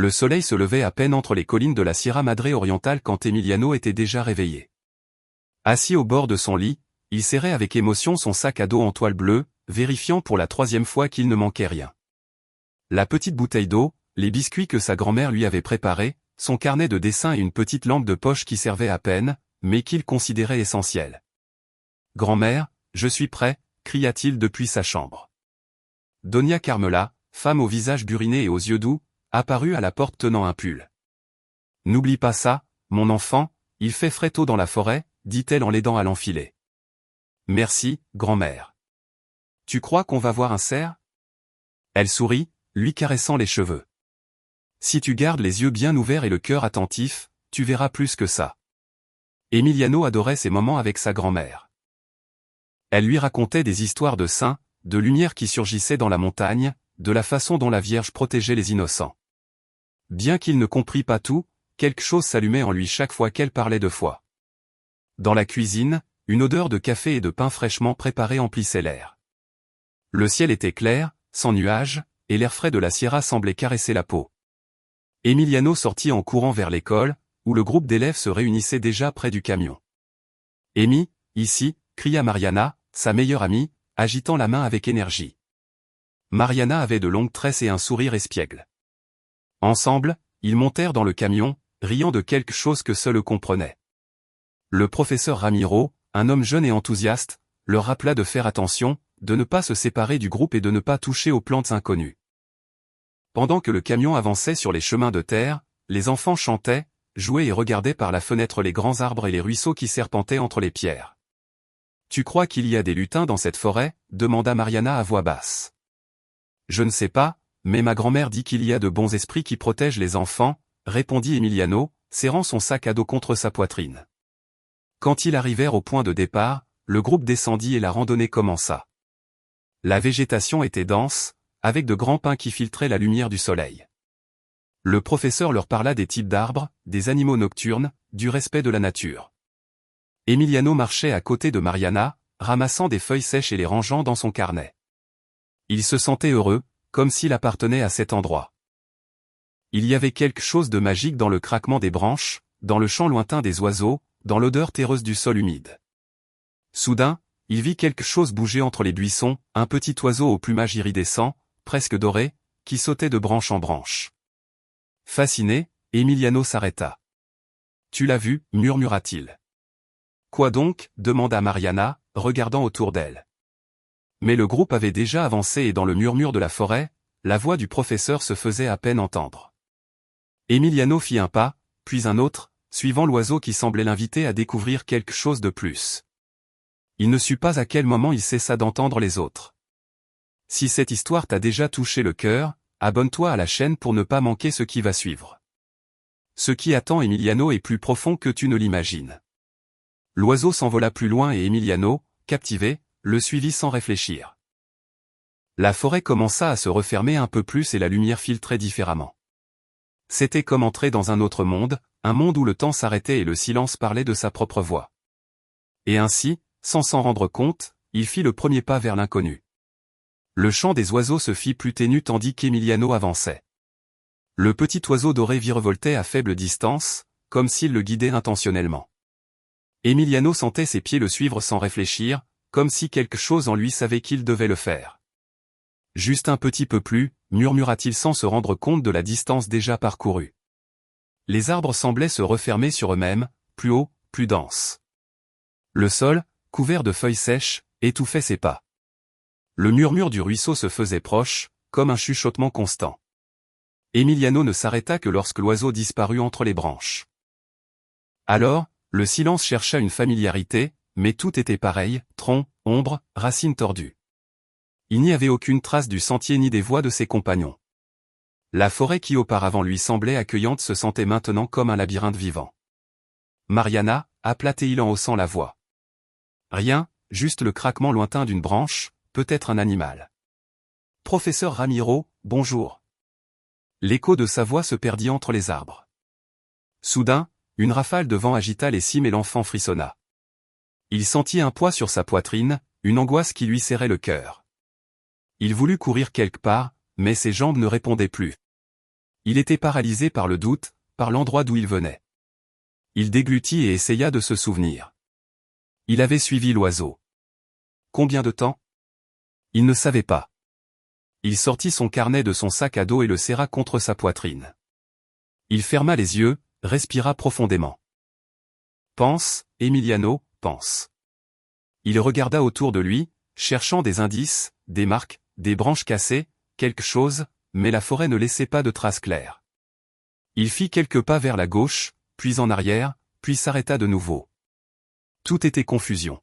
Le soleil se levait à peine entre les collines de la Sierra Madre orientale quand Emiliano était déjà réveillé. Assis au bord de son lit, il serrait avec émotion son sac à dos en toile bleue, vérifiant pour la 3e fois qu'il ne manquait rien. La petite bouteille d'eau, les biscuits que sa grand-mère lui avait préparés, son carnet de dessin et une petite lampe de poche qui servait à peine, mais qu'il considérait essentielle. « Grand-mère, je suis prêt », cria-t-il depuis sa chambre. Doña Carmela, femme au visage buriné et aux yeux doux, apparut à la porte tenant un pull. « N'oublie pas ça, mon enfant, il fait frais tôt dans la forêt, » dit-elle en l'aidant à l'enfiler. « Merci, grand-mère. Tu crois qu'on va voir un cerf ?» Elle sourit, lui caressant les cheveux. « Si tu gardes les yeux bien ouverts et le cœur attentif, tu verras plus que ça. » Emiliano adorait ces moments avec sa grand-mère. Elle lui racontait des histoires de saints, de lumière qui surgissait dans la montagne, de la façon dont la Vierge protégeait les innocents. Bien qu'il ne comprît pas tout, quelque chose s'allumait en lui chaque fois qu'elle parlait de foi. Dans la cuisine, une odeur de café et de pain fraîchement préparé emplissait l'air. Le ciel était clair, sans nuages, et l'air frais de la Sierra semblait caresser la peau. Emiliano sortit en courant vers l'école, où le groupe d'élèves se réunissait déjà près du camion. « Amy, ici !» cria Mariana, sa meilleure amie, agitant la main avec énergie. Mariana avait de longues tresses et un sourire espiègle. Ensemble, ils montèrent dans le camion, riant de quelque chose que seul eux comprenaient. Le professeur Ramiro, un homme jeune et enthousiaste, leur rappela de faire attention, de ne pas se séparer du groupe et de ne pas toucher aux plantes inconnues. Pendant que le camion avançait sur les chemins de terre, les enfants chantaient, jouaient et regardaient par la fenêtre les grands arbres et les ruisseaux qui serpentaient entre les pierres. « Tu crois qu'il y a des lutins dans cette forêt ?» demanda Mariana à voix basse. « Je ne sais pas, mais ma grand-mère dit qu'il y a de bons esprits qui protègent les enfants, » répondit Emiliano, serrant son sac à dos contre sa poitrine. Quand ils arrivèrent au point de départ, le groupe descendit et la randonnée commença. La végétation était dense, avec de grands pins qui filtraient la lumière du soleil. Le professeur leur parla des types d'arbres, des animaux nocturnes, du respect de la nature. Emiliano marchait à côté de Mariana, ramassant des feuilles sèches et les rangeant dans son carnet. Il se sentait heureux, comme s'il appartenait à cet endroit. Il y avait quelque chose de magique dans le craquement des branches, dans le chant lointain des oiseaux, dans l'odeur terreuse du sol humide. Soudain, il vit quelque chose bouger entre les buissons, un petit oiseau au plumage iridescent, presque doré, qui sautait de branche en branche. Fasciné, Emiliano s'arrêta. « Tu l'as vu ?» murmura-t-il. « Quoi donc ?» demanda Mariana, regardant autour d'elle. Mais le groupe avait déjà avancé et dans le murmure de la forêt, la voix du professeur se faisait à peine entendre. Emiliano fit un pas, puis un autre, suivant l'oiseau qui semblait l'inviter à découvrir quelque chose de plus. Il ne sut pas à quel moment il cessa d'entendre les autres. Si cette histoire t'a déjà touché le cœur, abonne-toi à la chaîne pour ne pas manquer ce qui va suivre. Ce qui attend Emiliano est plus profond que tu ne l'imagines. L'oiseau s'envola plus loin et Emiliano, captivé, le suivit sans réfléchir. La forêt commença à se refermer un peu plus et la lumière filtrait différemment. C'était comme entrer dans un autre monde, un monde où le temps s'arrêtait et le silence parlait de sa propre voix. Et ainsi, sans s'en rendre compte, il fit le premier pas vers l'inconnu. Le chant des oiseaux se fit plus ténu tandis qu'Emiliano avançait. Le petit oiseau doré virevoltait à faible distance, comme s'il le guidait intentionnellement. Emiliano sentait ses pieds le suivre sans réfléchir, comme si quelque chose en lui savait qu'il devait le faire. Juste un petit peu plus, murmura-t-il sans se rendre compte de la distance déjà parcourue. Les arbres semblaient se refermer sur eux-mêmes, plus haut, plus dense. Le sol, couvert de feuilles sèches, étouffait ses pas. Le murmure du ruisseau se faisait proche, comme un chuchotement constant. Emiliano ne s'arrêta que lorsque l'oiseau disparut entre les branches. Alors, le silence chercha une familiarité, mais tout était pareil, tronc, ombre, racines tordues. Il n'y avait aucune trace du sentier ni des voix de ses compagnons. La forêt qui auparavant lui semblait accueillante se sentait maintenant comme un labyrinthe vivant. « Mariana » appela-t-il en haussant la voix. Rien, juste le craquement lointain d'une branche, peut-être un animal. « Professeur Ramiro, bonjour. » L'écho de sa voix se perdit entre les arbres. Soudain, une rafale de vent agita les cimes et l'enfant frissonna. Il sentit un poids sur sa poitrine, une angoisse qui lui serrait le cœur. Il voulut courir quelque part, mais ses jambes ne répondaient plus. Il était paralysé par le doute, par l'endroit d'où il venait. Il déglutit et essaya de se souvenir. Il avait suivi l'oiseau. Combien de temps? Il ne savait pas. Il sortit son carnet de son sac à dos et le serra contre sa poitrine. Il ferma les yeux, respira profondément. Pense, Emiliano, pense. Il regarda autour de lui, cherchant des indices, des marques, des branches cassées, quelque chose, mais la forêt ne laissait pas de traces claires. Il fit quelques pas vers la gauche, puis en arrière, puis s'arrêta de nouveau. Tout était confusion.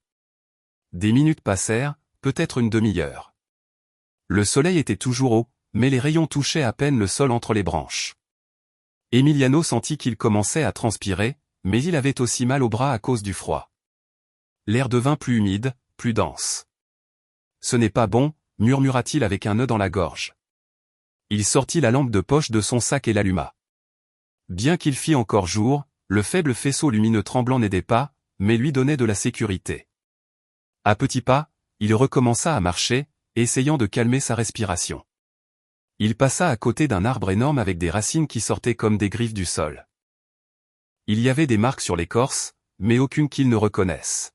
Des minutes passèrent, peut-être une demi-heure. Le soleil était toujours haut, mais les rayons touchaient à peine le sol entre les branches. Emiliano sentit qu'il commençait à transpirer, mais il avait aussi mal aux bras à cause du froid. L'air devint plus humide, plus dense. Ce n'est pas bon, murmura-t-il avec un nœud dans la gorge. Il sortit la lampe de poche de son sac et l'alluma. Bien qu'il fît encore jour, le faible faisceau lumineux tremblant n'aidait pas, mais lui donnait de la sécurité. À petits pas, il recommença à marcher, essayant de calmer sa respiration. Il passa à côté d'un arbre énorme avec des racines qui sortaient comme des griffes du sol. Il y avait des marques sur l'écorce, mais aucune qu'il ne reconnaisse.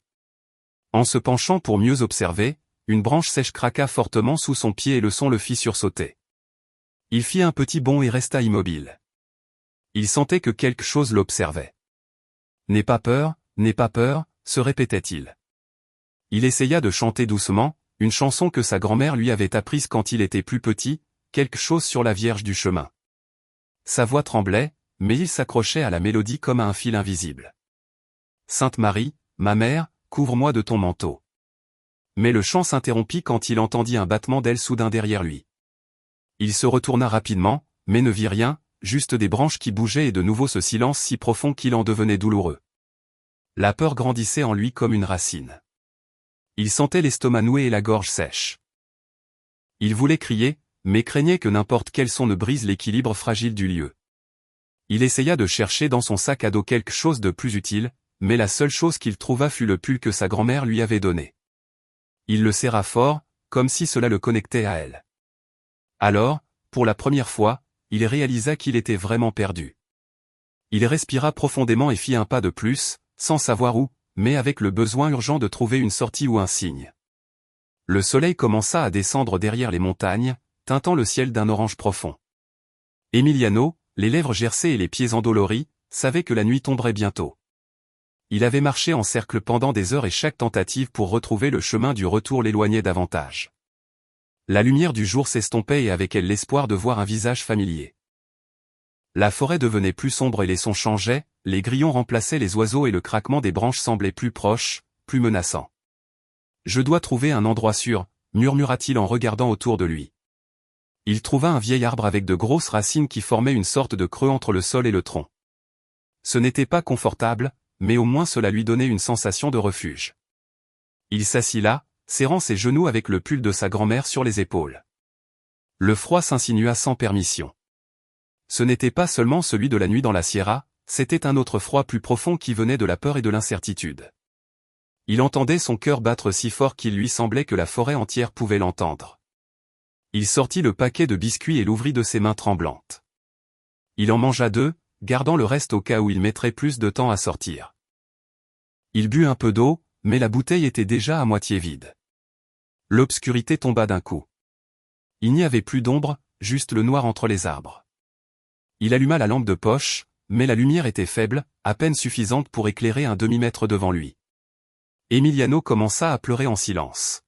En se penchant pour mieux observer, une branche sèche craqua fortement sous son pied et le son le fit sursauter. Il fit un petit bond et resta immobile. Il sentait que quelque chose l'observait. « N'aie pas peur, se répétait-il. Il essaya de chanter doucement, une chanson que sa grand-mère lui avait apprise quand il était plus petit, quelque chose sur la Vierge du chemin. Sa voix tremblait, mais il s'accrochait à la mélodie comme à un fil invisible. « Sainte Marie, ma mère, couvre-moi de ton manteau. » Mais le chant s'interrompit quand il entendit un battement d'ailes soudain derrière lui. Il se retourna rapidement, mais ne vit rien, juste des branches qui bougeaient et de nouveau ce silence si profond qu'il en devenait douloureux. La peur grandissait en lui comme une racine. Il sentait l'estomac noué et la gorge sèche. Il voulait crier, mais craignait que n'importe quel son ne brise l'équilibre fragile du lieu. Il essaya de chercher dans son sac à dos quelque chose de plus utile, mais la seule chose qu'il trouva fut le pull que sa grand-mère lui avait donné. Il le serra fort, comme si cela le connectait à elle. Alors, pour la première fois, il réalisa qu'il était vraiment perdu. Il respira profondément et fit un pas de plus, sans savoir où, mais avec le besoin urgent de trouver une sortie ou un signe. Le soleil commença à descendre derrière les montagnes, teintant le ciel d'un orange profond. Emiliano, les lèvres gercées et les pieds endoloris, savait que la nuit tomberait bientôt. Il avait marché en cercle pendant des heures et chaque tentative pour retrouver le chemin du retour l'éloignait davantage. La lumière du jour s'estompait et avec elle l'espoir de voir un visage familier. La forêt devenait plus sombre et les sons changeaient, les grillons remplaçaient les oiseaux et le craquement des branches semblait plus proche, plus menaçant. « Je dois trouver un endroit sûr, » murmura-t-il en regardant autour de lui. Il trouva un vieil arbre avec de grosses racines qui formaient une sorte de creux entre le sol et le tronc. Ce n'était pas confortable, mais au moins cela lui donnait une sensation de refuge. Il s'assit là, serrant ses genoux avec le pull de sa grand-mère sur les épaules. Le froid s'insinua sans permission. Ce n'était pas seulement celui de la nuit dans la Sierra, c'était un autre froid plus profond qui venait de la peur et de l'incertitude. Il entendait son cœur battre si fort qu'il lui semblait que la forêt entière pouvait l'entendre. Il sortit le paquet de biscuits et l'ouvrit de ses mains tremblantes. Il en mangea 2, gardant le reste au cas où il mettrait plus de temps à sortir. Il but un peu d'eau, mais la bouteille était déjà à moitié vide. L'obscurité tomba d'un coup. Il n'y avait plus d'ombre, juste le noir entre les arbres. Il alluma la lampe de poche, mais la lumière était faible, à peine suffisante pour éclairer un demi-mètre devant lui. Emiliano commença à pleurer en silence.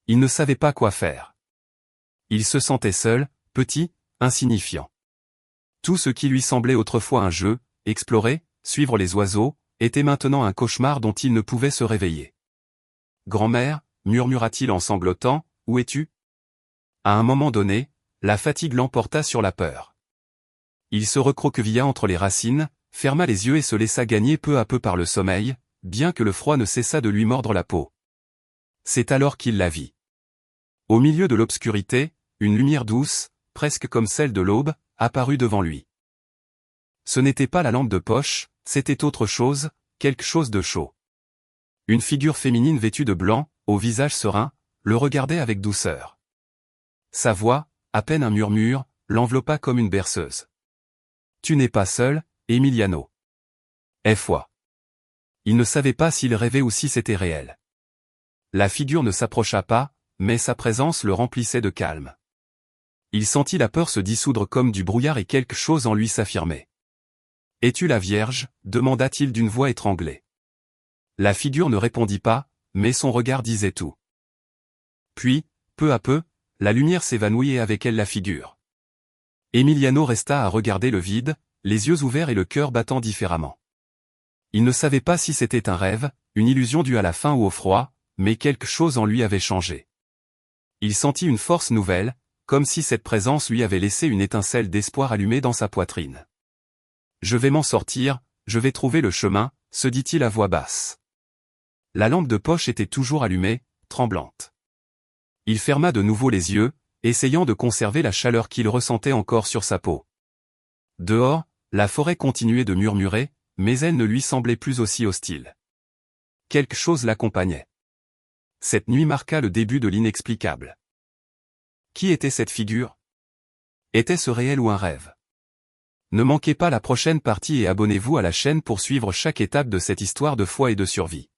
Il ne savait pas quoi faire. Il se sentait seul, petit, insignifiant. Tout ce qui lui semblait autrefois un jeu, explorer, suivre les oiseaux, était maintenant un cauchemar dont il ne pouvait se réveiller. « Grand-mère » murmura-t-il en sanglotant, « où es-tu » À un moment donné, la fatigue l'emporta sur la peur. Il se recroquevilla entre les racines, ferma les yeux et se laissa gagner peu à peu par le sommeil, bien que le froid ne cessât de lui mordre la peau. C'est alors qu'il la vit. Au milieu de l'obscurité, une lumière douce, presque comme celle de l'aube, apparut devant lui. Ce n'était pas la lampe de poche, c'était autre chose, quelque chose de chaud. Une figure féminine vêtue de blanc, au visage serein, le regardait avec douceur. Sa voix, à peine un murmure, l'enveloppa comme une berceuse. « Tu n'es pas seul, Emiliano. » Foi. Il ne savait pas s'il rêvait ou si c'était réel. La figure ne s'approcha pas, mais sa présence le remplissait de calme. Il sentit la peur se dissoudre comme du brouillard et quelque chose en lui s'affirmer. « Es-tu la Vierge » demanda-t-il d'une voix étranglée. La figure ne répondit pas, mais son regard disait tout. Puis, peu à peu, la lumière s'évanouit et avec elle la figure. Emiliano resta à regarder le vide, les yeux ouverts et le cœur battant différemment. Il ne savait pas si c'était un rêve, une illusion due à la faim ou au froid, mais quelque chose en lui avait changé. Il sentit une force nouvelle, comme si cette présence lui avait laissé une étincelle d'espoir allumée dans sa poitrine. « Je vais m'en sortir, je vais trouver le chemin », se dit-il à voix basse. La lampe de poche était toujours allumée, tremblante. Il ferma de nouveau les yeux, essayant de conserver la chaleur qu'il ressentait encore sur sa peau. Dehors, la forêt continuait de murmurer, mais elle ne lui semblait plus aussi hostile. Quelque chose l'accompagnait. Cette nuit marqua le début de l'inexplicable. Qui était cette figure? Était-ce réel ou un rêve? Ne manquez pas la prochaine partie et abonnez-vous à la chaîne pour suivre chaque étape de cette histoire de foi et de survie.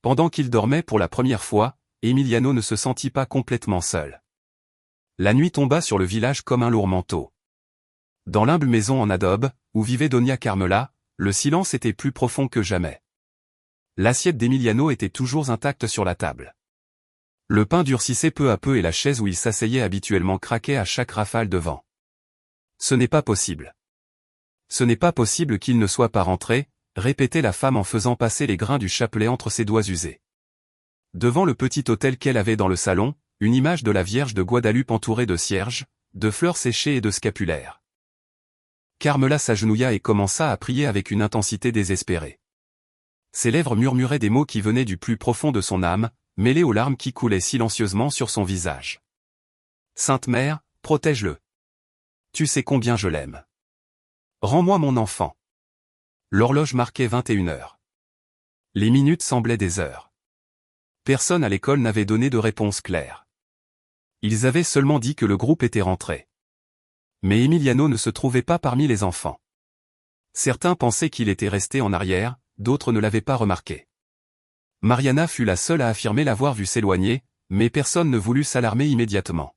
Pendant qu'il dormait pour la première fois, Emiliano ne se sentit pas complètement seul. La nuit tomba sur le village comme un lourd manteau. Dans l'humble maison en adobe, où vivait Doña Carmela, le silence était plus profond que jamais. L'assiette d'Emiliano était toujours intacte sur la table. Le pain durcissait peu à peu et la chaise où il s'asseyait habituellement craquait à chaque rafale de vent. Ce n'est pas possible. Ce n'est pas possible qu'il ne soit pas rentré, répétait la femme en faisant passer les grains du chapelet entre ses doigts usés. Devant le petit autel qu'elle avait dans le salon, une image de la Vierge de Guadalupe entourée de cierges, de fleurs séchées et de scapulaires. Carmela s'agenouilla et commença à prier avec une intensité désespérée. Ses lèvres murmuraient des mots qui venaient du plus profond de son âme, mêlés aux larmes qui coulaient silencieusement sur son visage. « Sainte Mère, protège-le. Tu sais combien je l'aime. Rends-moi mon enfant. » L'horloge marquait 21 heures. Les minutes semblaient des heures. Personne à l'école n'avait donné de réponse claire. Ils avaient seulement dit que le groupe était rentré. Mais Emiliano ne se trouvait pas parmi les enfants. Certains pensaient qu'il était resté en arrière, d'autres ne l'avaient pas remarqué. Mariana fut la seule à affirmer l'avoir vu s'éloigner, mais personne ne voulut s'alarmer immédiatement.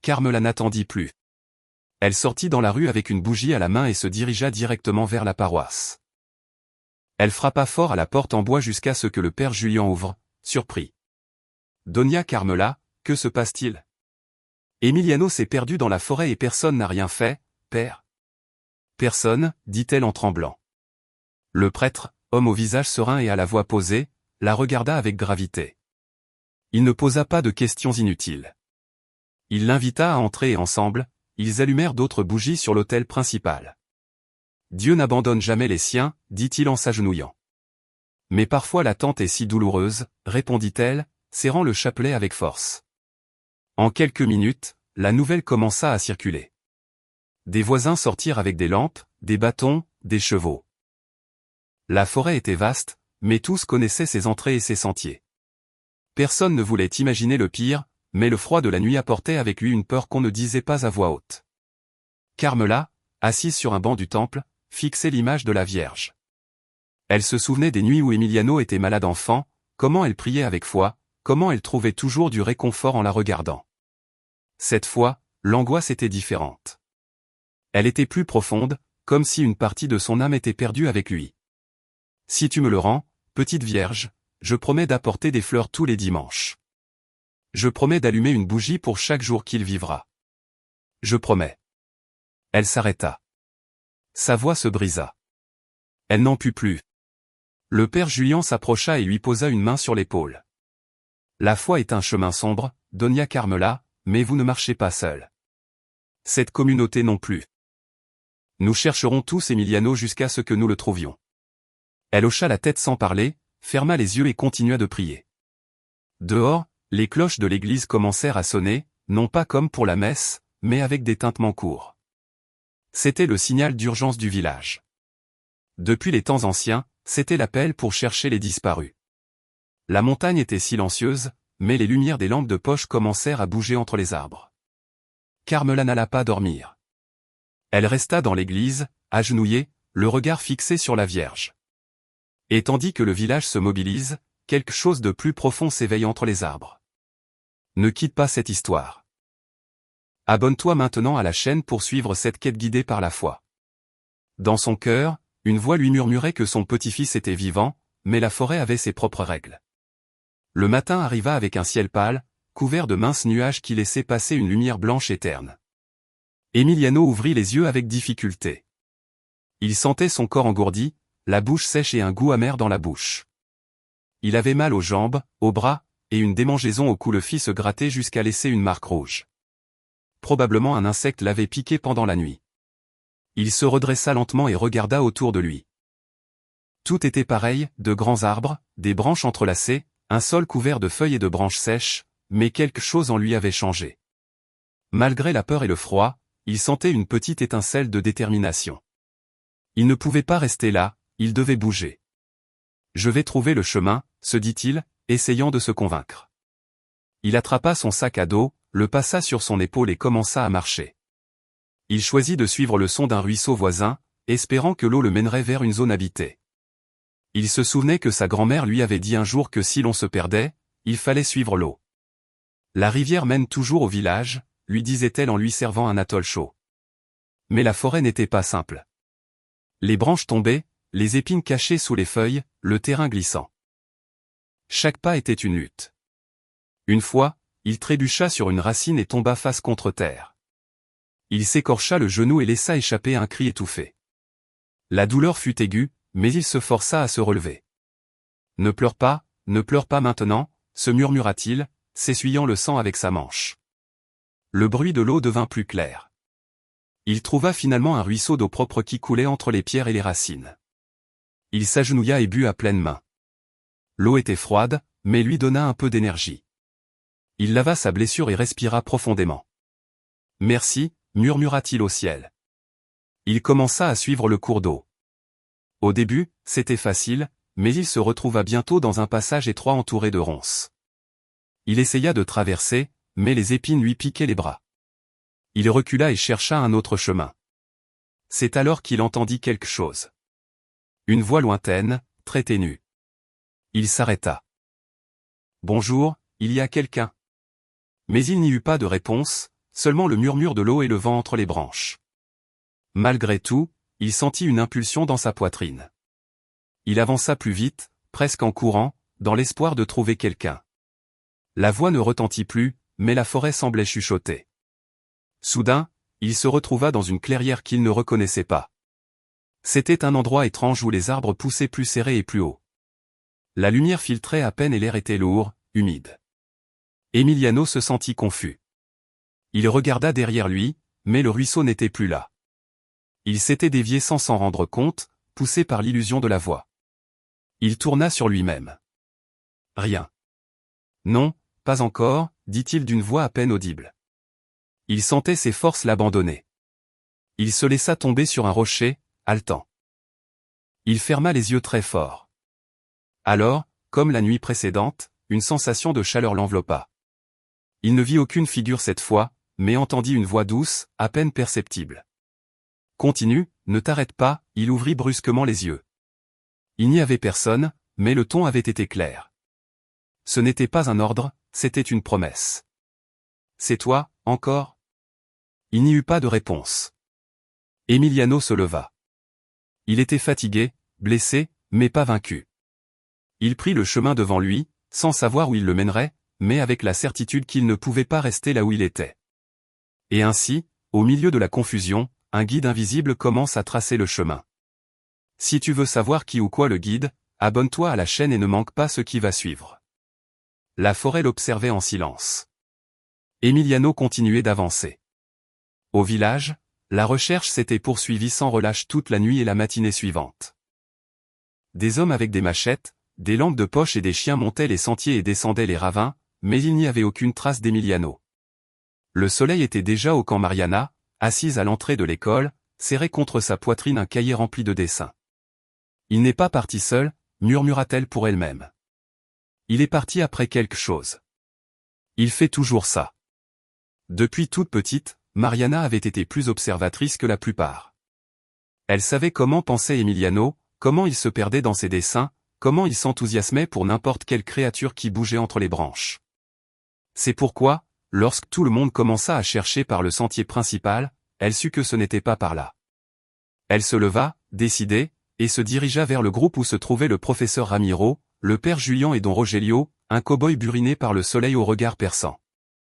Carmela n'attendit plus. Elle sortit dans la rue avec une bougie à la main et se dirigea directement vers la paroisse. Elle frappa fort à la porte en bois jusqu'à ce que le père Julien ouvre, surpris. « Doña Carmela, que se passe-t-il? Emiliano s'est perdu dans la forêt et personne n'a rien fait, père. » « Personne, dit-elle en tremblant. Le prêtre, homme au visage serein et à la voix posée, la regarda avec gravité. Il ne posa pas de questions inutiles. Il l'invita à entrer et ensemble, ils allumèrent d'autres bougies sur l'autel principal. « Dieu n'abandonne jamais les siens, dit-il en s'agenouillant. Mais parfois l'attente est si douloureuse, répondit-elle, serrant le chapelet avec force. En quelques minutes, la nouvelle commença à circuler. Des voisins sortirent avec des lampes, des bâtons, des chevaux. La forêt était vaste, mais tous connaissaient ses entrées et ses sentiers. Personne ne voulait imaginer le pire, mais le froid de la nuit apportait avec lui une peur qu'on ne disait pas à voix haute. Carmela, assise sur un banc du temple, fixait l'image de la Vierge. Elle se souvenait des nuits où Emiliano était malade enfant, comment elle priait avec foi, comment elle trouvait toujours du réconfort en la regardant. Cette fois, l'angoisse était différente. Elle était plus profonde, comme si une partie de son âme était perdue avec lui. « Si tu me le rends, petite Vierge, je promets d'apporter des fleurs tous les dimanches. Je promets d'allumer une bougie pour chaque jour qu'il vivra. Je promets. » Elle s'arrêta. Sa voix se brisa. Elle n'en put plus. Le père Julien s'approcha et lui posa une main sur l'épaule. « La foi est un chemin sombre, Doña Carmela, mais vous ne marchez pas seul. Cette communauté non plus. Nous chercherons tous Emiliano jusqu'à ce que nous le trouvions. » Elle hocha la tête sans parler, ferma les yeux et continua de prier. Dehors, les cloches de l'église commencèrent à sonner, non pas comme pour la messe, mais avec des tintements courts. C'était le signal d'urgence du village. Depuis les temps anciens, c'était l'appel pour chercher les disparus. La montagne était silencieuse, mais les lumières des lampes de poche commencèrent à bouger entre les arbres. Carmela n'alla pas dormir. Elle resta dans l'église, agenouillée, le regard fixé sur la Vierge. Et tandis que le village se mobilise, quelque chose de plus profond s'éveille entre les arbres. Ne quitte pas cette histoire. Abonne-toi maintenant à la chaîne pour suivre cette quête guidée par la foi. Dans son cœur, une voix lui murmurait que son petit-fils était vivant, mais la forêt avait ses propres règles. Le matin arriva avec un ciel pâle, couvert de minces nuages qui laissaient passer une lumière blanche et terne. Emiliano ouvrit les yeux avec difficulté. Il sentait son corps engourdi, la bouche sèche et un goût amer dans la bouche. Il avait mal aux jambes, aux bras, et une démangeaison au cou le fit se gratter jusqu'à laisser une marque rouge. Probablement un insecte l'avait piqué pendant la nuit. Il se redressa lentement et regarda autour de lui. Tout était pareil, de grands arbres, des branches entrelacées, un sol couvert de feuilles et de branches sèches, mais quelque chose en lui avait changé. Malgré la peur et le froid, il sentait une petite étincelle de détermination. Il ne pouvait pas rester là, il devait bouger. « Je vais trouver le chemin », se dit-il, essayant de se convaincre. Il attrapa son sac à dos, le passa sur son épaule et commença à marcher. Il choisit de suivre le son d'un ruisseau voisin, espérant que l'eau le mènerait vers une zone habitée. Il se souvenait que sa grand-mère lui avait dit un jour que si l'on se perdait, il fallait suivre l'eau. La rivière mène toujours au village, lui disait-elle en lui servant un atoll chaud. Mais la forêt n'était pas simple. Les branches tombaient, les épines cachées sous les feuilles, le terrain glissant. Chaque pas était une lutte. Une fois, il trébucha sur une racine et tomba face contre terre. Il s'écorcha le genou et laissa échapper un cri étouffé. La douleur fut aiguë, mais il se força à se relever. « Ne pleure pas maintenant », se murmura-t-il, s'essuyant le sang avec sa manche. Le bruit de l'eau devint plus clair. Il trouva finalement un ruisseau d'eau propre qui coulait entre les pierres et les racines. Il s'agenouilla et but à pleine main. L'eau était froide, mais lui donna un peu d'énergie. Il lava sa blessure et respira profondément. « Merci », murmura-t-il au ciel. Il commença à suivre le cours d'eau. Au début, c'était facile, mais il se retrouva bientôt dans un passage étroit entouré de ronces. Il essaya de traverser, mais les épines lui piquaient les bras. Il recula et chercha un autre chemin. C'est alors qu'il entendit quelque chose. Une voix lointaine, très ténue. Il s'arrêta. « Bonjour, il y a quelqu'un ?» Mais il n'y eut pas de réponse, seulement le murmure de l'eau et le vent entre les branches. Malgré tout, il sentit une impulsion dans sa poitrine. Il avança plus vite, presque en courant, dans l'espoir de trouver quelqu'un. La voix ne retentit plus, mais la forêt semblait chuchoter. Soudain, il se retrouva dans une clairière qu'il ne reconnaissait pas. C'était un endroit étrange où les arbres poussaient plus serrés et plus haut. La lumière filtrait à peine et l'air était lourd, humide. Emiliano se sentit confus. Il regarda derrière lui, mais le ruisseau n'était plus là. Il s'était dévié sans s'en rendre compte, poussé par l'illusion de la voix. Il tourna sur lui-même. Rien. Non, pas encore, dit-il d'une voix à peine audible. Il sentait ses forces l'abandonner. Il se laissa tomber sur un rocher, haletant. Il ferma les yeux très fort. Alors, comme la nuit précédente, une sensation de chaleur l'enveloppa. Il ne vit aucune figure cette fois, mais entendit une voix douce, à peine perceptible. Continue, ne t'arrête pas, il ouvrit brusquement les yeux. Il n'y avait personne, mais le ton avait été clair. Ce n'était pas un ordre, c'était une promesse. C'est toi, encore ? Il n'y eut pas de réponse. Emiliano se leva. Il était fatigué, blessé, mais pas vaincu. Il prit le chemin devant lui, sans savoir où il le mènerait, mais avec la certitude qu'il ne pouvait pas rester là où il était. Et ainsi, au milieu de la confusion, un guide invisible commence à tracer le chemin. Si tu veux savoir qui ou quoi le guide, abonne-toi à la chaîne et ne manque pas ce qui va suivre. La forêt l'observait en silence. Emiliano continuait d'avancer. Au village, la recherche s'était poursuivie sans relâche toute la nuit et la matinée suivante. Des hommes avec des machettes, des lampes de poche et des chiens montaient les sentiers et descendaient les ravins, mais il n'y avait aucune trace d'Emiliano. Le soleil était déjà au camp Mariana, assise à l'entrée de l'école, serré contre sa poitrine un cahier rempli de dessins. Il n'est pas parti seul, murmura-t-elle pour elle-même. Il est parti après quelque chose. Il fait toujours ça. Depuis toute petite, Mariana avait été plus observatrice que la plupart. Elle savait comment pensait Emiliano, comment il se perdait dans ses dessins, comment il s'enthousiasmait pour n'importe quelle créature qui bougeait entre les branches. C'est pourquoi, lorsque tout le monde commença à chercher par le sentier principal, elle sut que ce n'était pas par là. Elle se leva, décidée, et se dirigea vers le groupe où se trouvait le professeur Ramiro, le père Julian et don Rogelio, un cow-boy buriné par le soleil au regard perçant.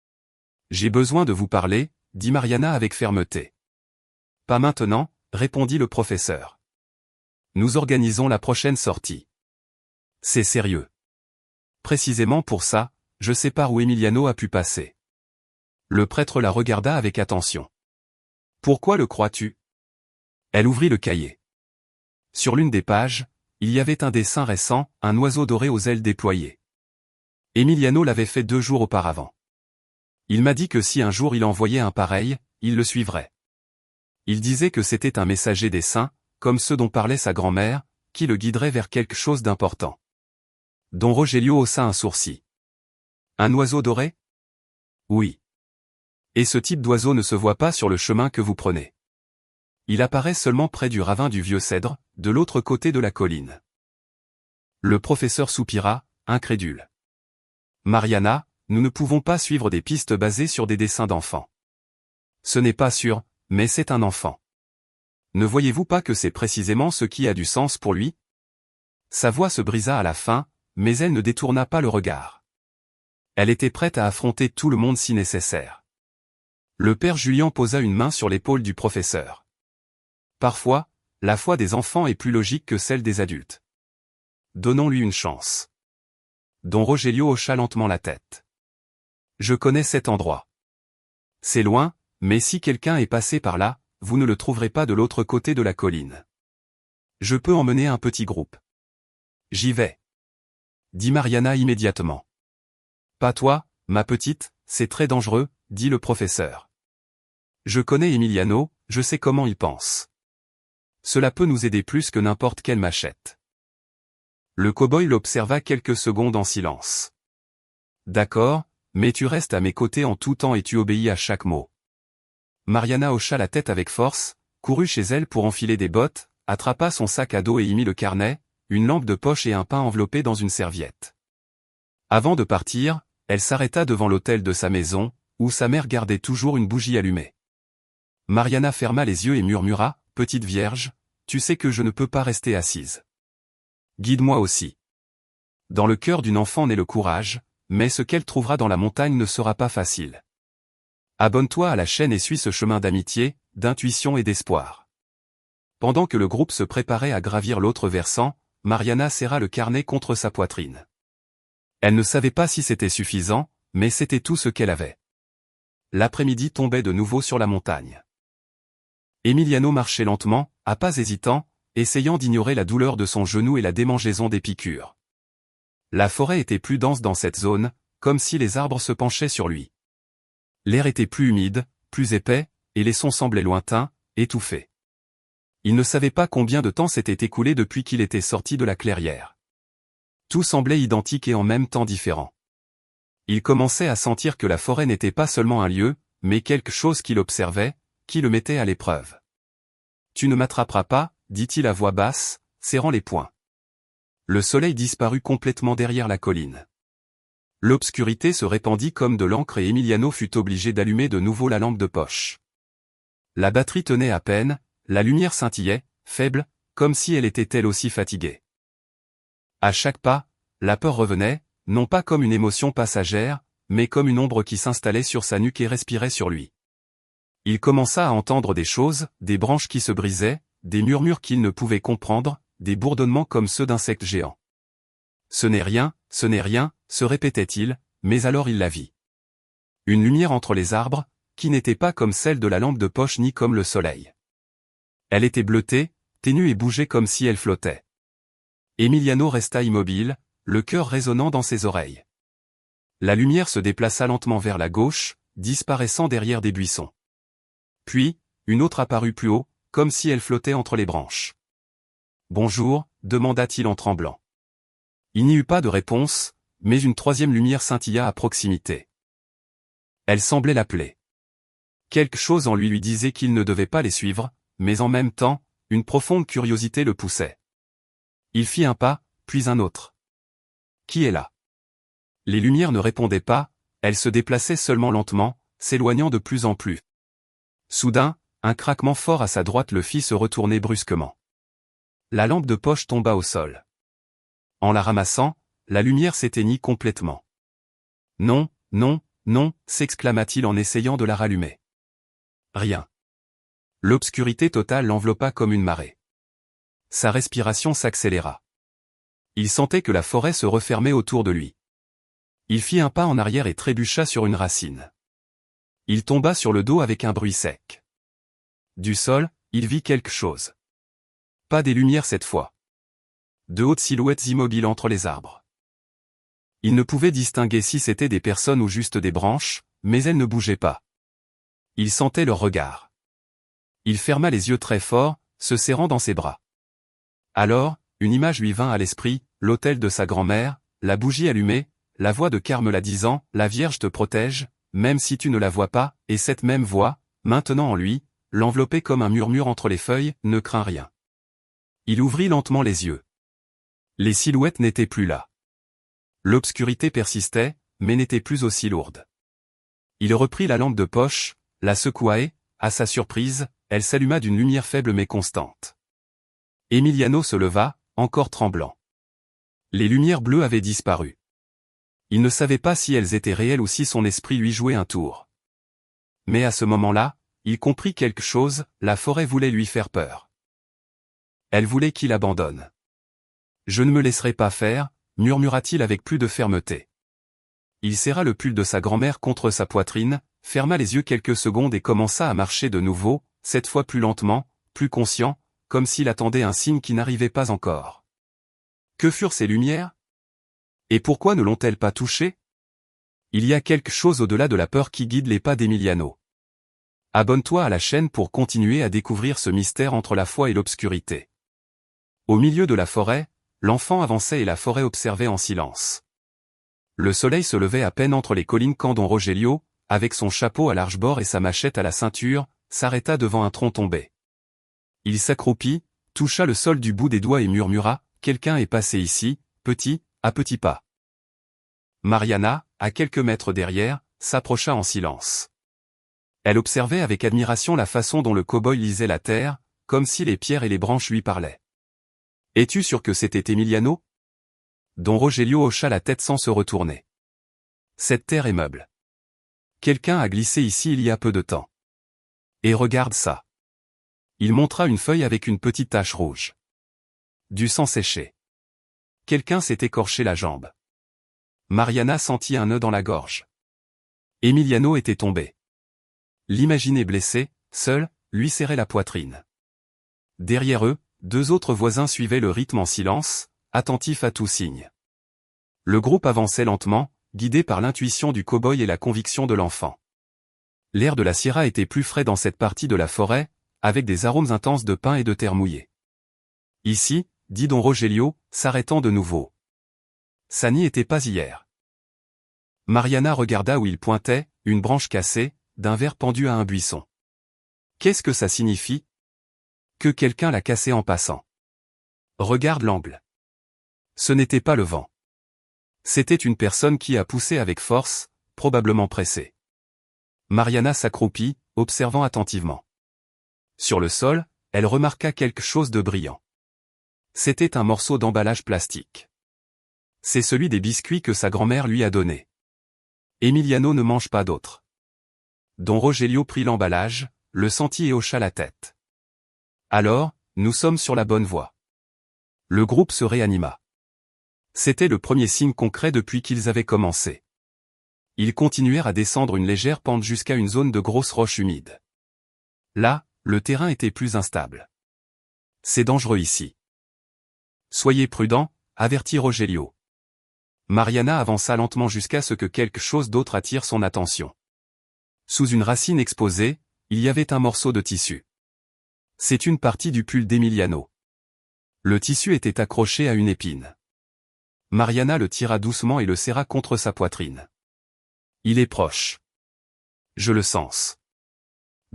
« J'ai besoin de vous parler », dit Mariana avec fermeté. « Pas maintenant », répondit le professeur. « Nous organisons la prochaine sortie. »« C'est sérieux. »« Précisément pour ça, je sais par où Emiliano a pu passer. » Le prêtre la regarda avec attention. « Pourquoi le crois-tu » Elle ouvrit le cahier. Sur l'une des pages, il y avait un dessin récent, un oiseau doré aux ailes déployées. Emiliano l'avait fait 2 jours auparavant. Il m'a dit que si un jour il envoyait un pareil, il le suivrait. Il disait que c'était un messager des saints, comme ceux dont parlait sa grand-mère, qui le guiderait vers quelque chose d'important. Don Rogelio haussa un sourcil. Un oiseau doré ? Oui. Et ce type d'oiseau ne se voit pas sur le chemin que vous prenez. Il apparaît seulement près du ravin du vieux cèdre, de l'autre côté de la colline. Le professeur soupira, incrédule. Mariana, nous ne pouvons pas suivre des pistes basées sur des dessins d'enfants. Ce n'est pas sûr, mais c'est un enfant. Ne voyez-vous pas que c'est précisément ce qui a du sens pour lui ? Sa voix se brisa à la fin, mais elle ne détourna pas le regard. Elle était prête à affronter tout le monde si nécessaire. Le père Julian posa une main sur l'épaule du professeur. Parfois, la foi des enfants est plus logique que celle des adultes. Donnons-lui une chance. Don Rogelio hocha lentement la tête. Je connais cet endroit. C'est loin, mais si quelqu'un est passé par là, vous ne le trouverez pas de l'autre côté de la colline. Je peux emmener un petit groupe. J'y vais. Dit Mariana immédiatement. Pas toi, ma petite, c'est très dangereux, dit le professeur. Je connais Emiliano, je sais comment il pense. Cela peut nous aider plus que n'importe quelle machette. Le cow-boy l'observa quelques secondes en silence. D'accord, mais tu restes à mes côtés en tout temps et tu obéis à chaque mot. Mariana hocha la tête avec force, courut chez elle pour enfiler des bottes, attrapa son sac à dos et y mit le carnet, une lampe de poche et un pain enveloppé dans une serviette. Avant de partir, elle s'arrêta devant l'autel de sa maison, où sa mère gardait toujours une bougie allumée. Mariana ferma les yeux et murmura, « Petite Vierge, tu sais que je ne peux pas rester assise. Guide-moi aussi. » Dans le cœur d'une enfant naît le courage, mais ce qu'elle trouvera dans la montagne ne sera pas facile. Abonne-toi à la chaîne et suis ce chemin d'amitié, d'intuition et d'espoir. Pendant que le groupe se préparait à gravir l'autre versant, Mariana serra le carnet contre sa poitrine. Elle ne savait pas si c'était suffisant, mais c'était tout ce qu'elle avait. L'après-midi tombait de nouveau sur la montagne. Emiliano marchait lentement, à pas hésitants, essayant d'ignorer la douleur de son genou et la démangeaison des piqûres. La forêt était plus dense dans cette zone, comme si les arbres se penchaient sur lui. L'air était plus humide, plus épais, et les sons semblaient lointains, étouffés. Il ne savait pas combien de temps s'était écoulé depuis qu'il était sorti de la clairière. Tout semblait identique et en même temps différent. Il commençait à sentir que la forêt n'était pas seulement un lieu, mais quelque chose qui l'observait, qui le mettait à l'épreuve. « Tu ne m'attraperas pas », dit-il à voix basse, serrant les poings. Le soleil disparut complètement derrière la colline. L'obscurité se répandit comme de l'encre et Emiliano fut obligé d'allumer de nouveau la lampe de poche. La batterie tenait à peine, la lumière scintillait, faible, comme si elle était elle aussi fatiguée. À chaque pas, la peur revenait, non pas comme une émotion passagère, mais comme une ombre qui s'installait sur sa nuque et respirait sur lui. Il commença à entendre des choses, des branches qui se brisaient, des murmures qu'il ne pouvait comprendre, des bourdonnements comme ceux d'insectes géants. Ce n'est rien, se répétait-il, mais alors il la vit. Une lumière entre les arbres, qui n'était pas comme celle de la lampe de poche ni comme le soleil. Elle était bleutée, ténue et bougeait comme si elle flottait. Emiliano resta immobile, le cœur résonnant dans ses oreilles. La lumière se déplaça lentement vers la gauche, disparaissant derrière des buissons. Puis, une autre apparut plus haut, comme si elle flottait entre les branches. « Bonjour », demanda-t-il en tremblant. Il n'y eut pas de réponse, mais une troisième lumière scintilla à proximité. Elle semblait l'appeler. Quelque chose en lui disait qu'il ne devait pas les suivre, mais en même temps, une profonde curiosité le poussait. Il fit un pas, puis un autre. Qui est là? Les lumières ne répondaient pas, elles se déplaçaient seulement lentement, s'éloignant de plus en plus. Soudain, un craquement fort à sa droite le fit se retourner brusquement. La lampe de poche tomba au sol. En la ramassant, la lumière s'éteignit complètement. Non, non, non, s'exclama-t-il en essayant de la rallumer. Rien. L'obscurité totale l'enveloppa comme une marée. Sa respiration s'accéléra. Il sentait que la forêt se refermait autour de lui. Il fit un pas en arrière et trébucha sur une racine. Il tomba sur le dos avec un bruit sec. Du sol, il vit quelque chose. Pas des lumières cette fois. De hautes silhouettes immobiles entre les arbres. Il ne pouvait distinguer si c'étaient des personnes ou juste des branches, mais elles ne bougeaient pas. Il sentait leur regard. Il ferma les yeux très fort, se serrant dans ses bras. Alors, une image lui vint à l'esprit, l'autel de sa grand-mère, la bougie allumée, la voix de Carmela disant « La Vierge te protège, même si tu ne la vois pas », et cette même voix, maintenant en lui, l'enveloppait comme un murmure entre les feuilles, « Ne crains rien ». Il ouvrit lentement les yeux. Les silhouettes n'étaient plus là. L'obscurité persistait, mais n'était plus aussi lourde. Il reprit la lampe de poche, la secoua et, à sa surprise, elle s'alluma d'une lumière faible mais constante. Emiliano se leva, encore tremblant. Les lumières bleues avaient disparu. Il ne savait pas si elles étaient réelles ou si son esprit lui jouait un tour. Mais à ce moment-là, il comprit quelque chose, la forêt voulait lui faire peur. Elle voulait qu'il abandonne. « Je ne me laisserai pas faire », murmura-t-il avec plus de fermeté. Il serra le pull de sa grand-mère contre sa poitrine, ferma les yeux quelques secondes et commença à marcher de nouveau, cette fois plus lentement, plus conscient, comme s'il attendait un signe qui n'arrivait pas encore. Que furent ces lumières? Et pourquoi ne l'ont-elles pas touché? Il y a quelque chose au-delà de la peur qui guide les pas d'Emiliano. Abonne-toi à la chaîne pour continuer à découvrir ce mystère entre la foi et l'obscurité. Au milieu de la forêt, l'enfant avançait et la forêt observait en silence. Le soleil se levait à peine entre les collines quand Don Rogelio, avec son chapeau à large bord et sa machette à la ceinture, s'arrêta devant un tronc tombé. Il s'accroupit, toucha le sol du bout des doigts et murmura « Quelqu'un est passé ici, à petits pas ». Mariana, à quelques mètres derrière, s'approcha en silence. Elle observait avec admiration la façon dont le cow-boy lisait la terre, comme si les pierres et les branches lui parlaient. « Es-tu sûr que c'était Emiliano ?» Don Rogelio hocha la tête sans se retourner. « Cette terre est meuble. Quelqu'un a glissé ici il y a peu de temps. Et regarde ça. » Il montra une feuille avec une petite tache rouge. Du sang séché. Quelqu'un s'est écorché la jambe. Mariana sentit un nœud dans la gorge. Emiliano était tombé. L'imaginer blessé, seul, lui serrait la poitrine. Derrière eux, deux autres voisins suivaient le rythme en silence, attentifs à tout signe. Le groupe avançait lentement, guidé par l'intuition du cow-boy et la conviction de l'enfant. L'air de la Sierra était plus frais dans cette partie de la forêt, avec des arômes intenses de pin et de terre mouillée. Ici, dit Don Rogelio, s'arrêtant de nouveau. Ça n'y était pas hier. Mariana regarda où il pointait, une branche cassée, d'un ver pendu à un buisson. Qu'est-ce que ça signifie? Que quelqu'un l'a cassé en passant. Regarde l'angle. Ce n'était pas le vent. C'était une personne qui a poussé avec force, probablement pressée. Mariana s'accroupit, observant attentivement. Sur le sol, elle remarqua quelque chose de brillant. C'était un morceau d'emballage plastique. C'est celui des biscuits que sa grand-mère lui a donné. Emiliano ne mange pas d'autres. Don Rogelio prit l'emballage, le sentit et hocha la tête. Alors, nous sommes sur la bonne voie. Le groupe se réanima. C'était le premier signe concret depuis qu'ils avaient commencé. Ils continuèrent à descendre une légère pente jusqu'à une zone de grosses roches humides. Là, le terrain était plus instable. C'est dangereux ici. Soyez prudents, avertit Rogelio. Mariana avança lentement jusqu'à ce que quelque chose d'autre attire son attention. Sous une racine exposée, il y avait un morceau de tissu. C'est une partie du pull d'Emiliano. Le tissu était accroché à une épine. Mariana le tira doucement et le serra contre sa poitrine. Il est proche. Je le sens.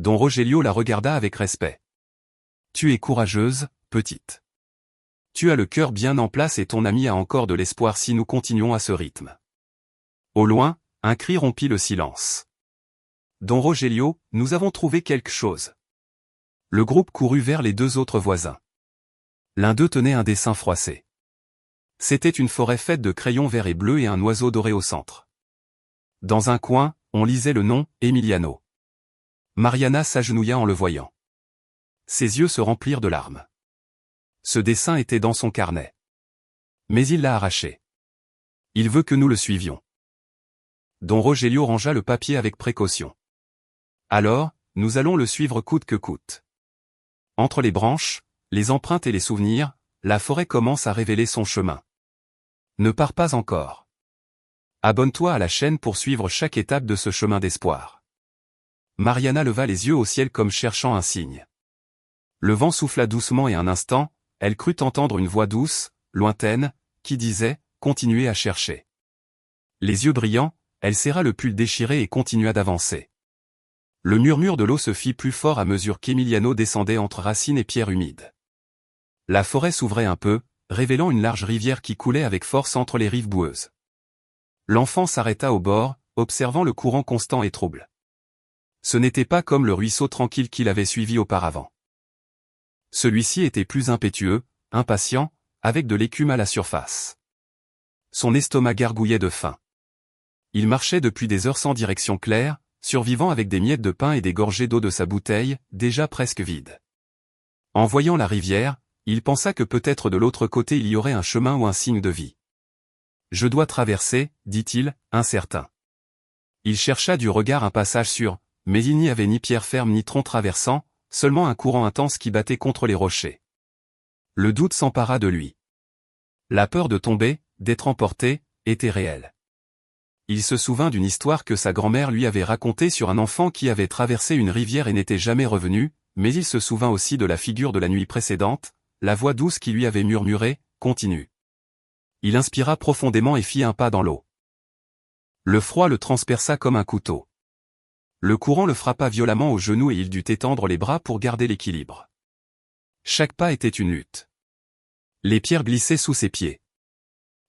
Don Rogelio la regarda avec respect. Tu es courageuse, petite. Tu as le cœur bien en place et ton ami a encore de l'espoir si nous continuons à ce rythme. Au loin, un cri rompit le silence. Don Rogelio, nous avons trouvé quelque chose. Le groupe courut vers les deux autres voisins. L'un d'eux tenait un dessin froissé. C'était une forêt faite de crayons verts et bleus et un oiseau doré au centre. Dans un coin, on lisait le nom, Emiliano. Mariana s'agenouilla en le voyant. Ses yeux se remplirent de larmes. Ce dessin était dans son carnet. Mais il l'a arraché. Il veut que nous le suivions. Don Rogelio rangea le papier avec précaution. Alors, nous allons le suivre coûte que coûte. Entre les branches, les empreintes et les souvenirs, la forêt commence à révéler son chemin. Ne pars pas encore. Abonne-toi à la chaîne pour suivre chaque étape de ce chemin d'espoir. Mariana leva les yeux au ciel comme cherchant un signe. Le vent souffla doucement et un instant, elle crut entendre une voix douce, lointaine, qui disait « Continuez à chercher ». Les yeux brillants, elle serra le pull déchiré et continua d'avancer. Le murmure de l'eau se fit plus fort à mesure qu'Emiliano descendait entre racines et pierres humides. La forêt s'ouvrait un peu, révélant une large rivière qui coulait avec force entre les rives boueuses. L'enfant s'arrêta au bord, observant le courant constant et trouble. Ce n'était pas comme le ruisseau tranquille qu'il avait suivi auparavant. Celui-ci était plus impétueux, impatient, avec de l'écume à la surface. Son estomac gargouillait de faim. Il marchait depuis des heures sans direction claire, survivant avec des miettes de pain et des gorgées d'eau de sa bouteille, déjà presque vide. En voyant la rivière, il pensa que peut-être de l'autre côté il y aurait un chemin ou un signe de vie. « Je dois traverser, dit-il, incertain. Il chercha du regard un passage sûr, mais il n'y avait ni pierre ferme ni tronc traversant, seulement un courant intense qui battait contre les rochers. Le doute s'empara de lui. La peur de tomber, d'être emporté, était réelle. Il se souvint d'une histoire que sa grand-mère lui avait racontée sur un enfant qui avait traversé une rivière et n'était jamais revenu, mais il se souvint aussi de la figure de la nuit précédente, la voix douce qui lui avait murmuré « Continue ». Il inspira profondément et fit un pas dans l'eau. Le froid le transperça comme un couteau. Le courant le frappa violemment au genou et il dut étendre les bras pour garder l'équilibre. Chaque pas était une lutte. Les pierres glissaient sous ses pieds.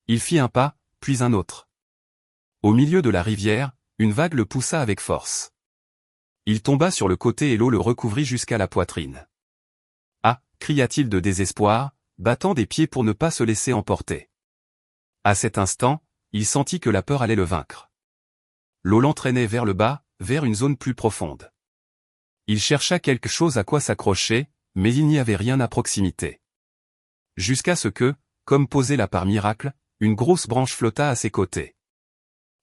Il fit un pas, puis un autre. Au milieu de la rivière, une vague le poussa avec force. Il tomba sur le côté et l'eau le recouvrit jusqu'à la poitrine. « Ah » cria-t-il de désespoir, battant des pieds pour ne pas se laisser emporter. À cet instant, il sentit que la peur allait le vaincre. L'eau l'entraînait vers le bas, vers une zone plus profonde. Il chercha quelque chose à quoi s'accrocher, mais il n'y avait rien à proximité. Jusqu'à ce que, comme posé là par miracle, une grosse branche flotta à ses côtés.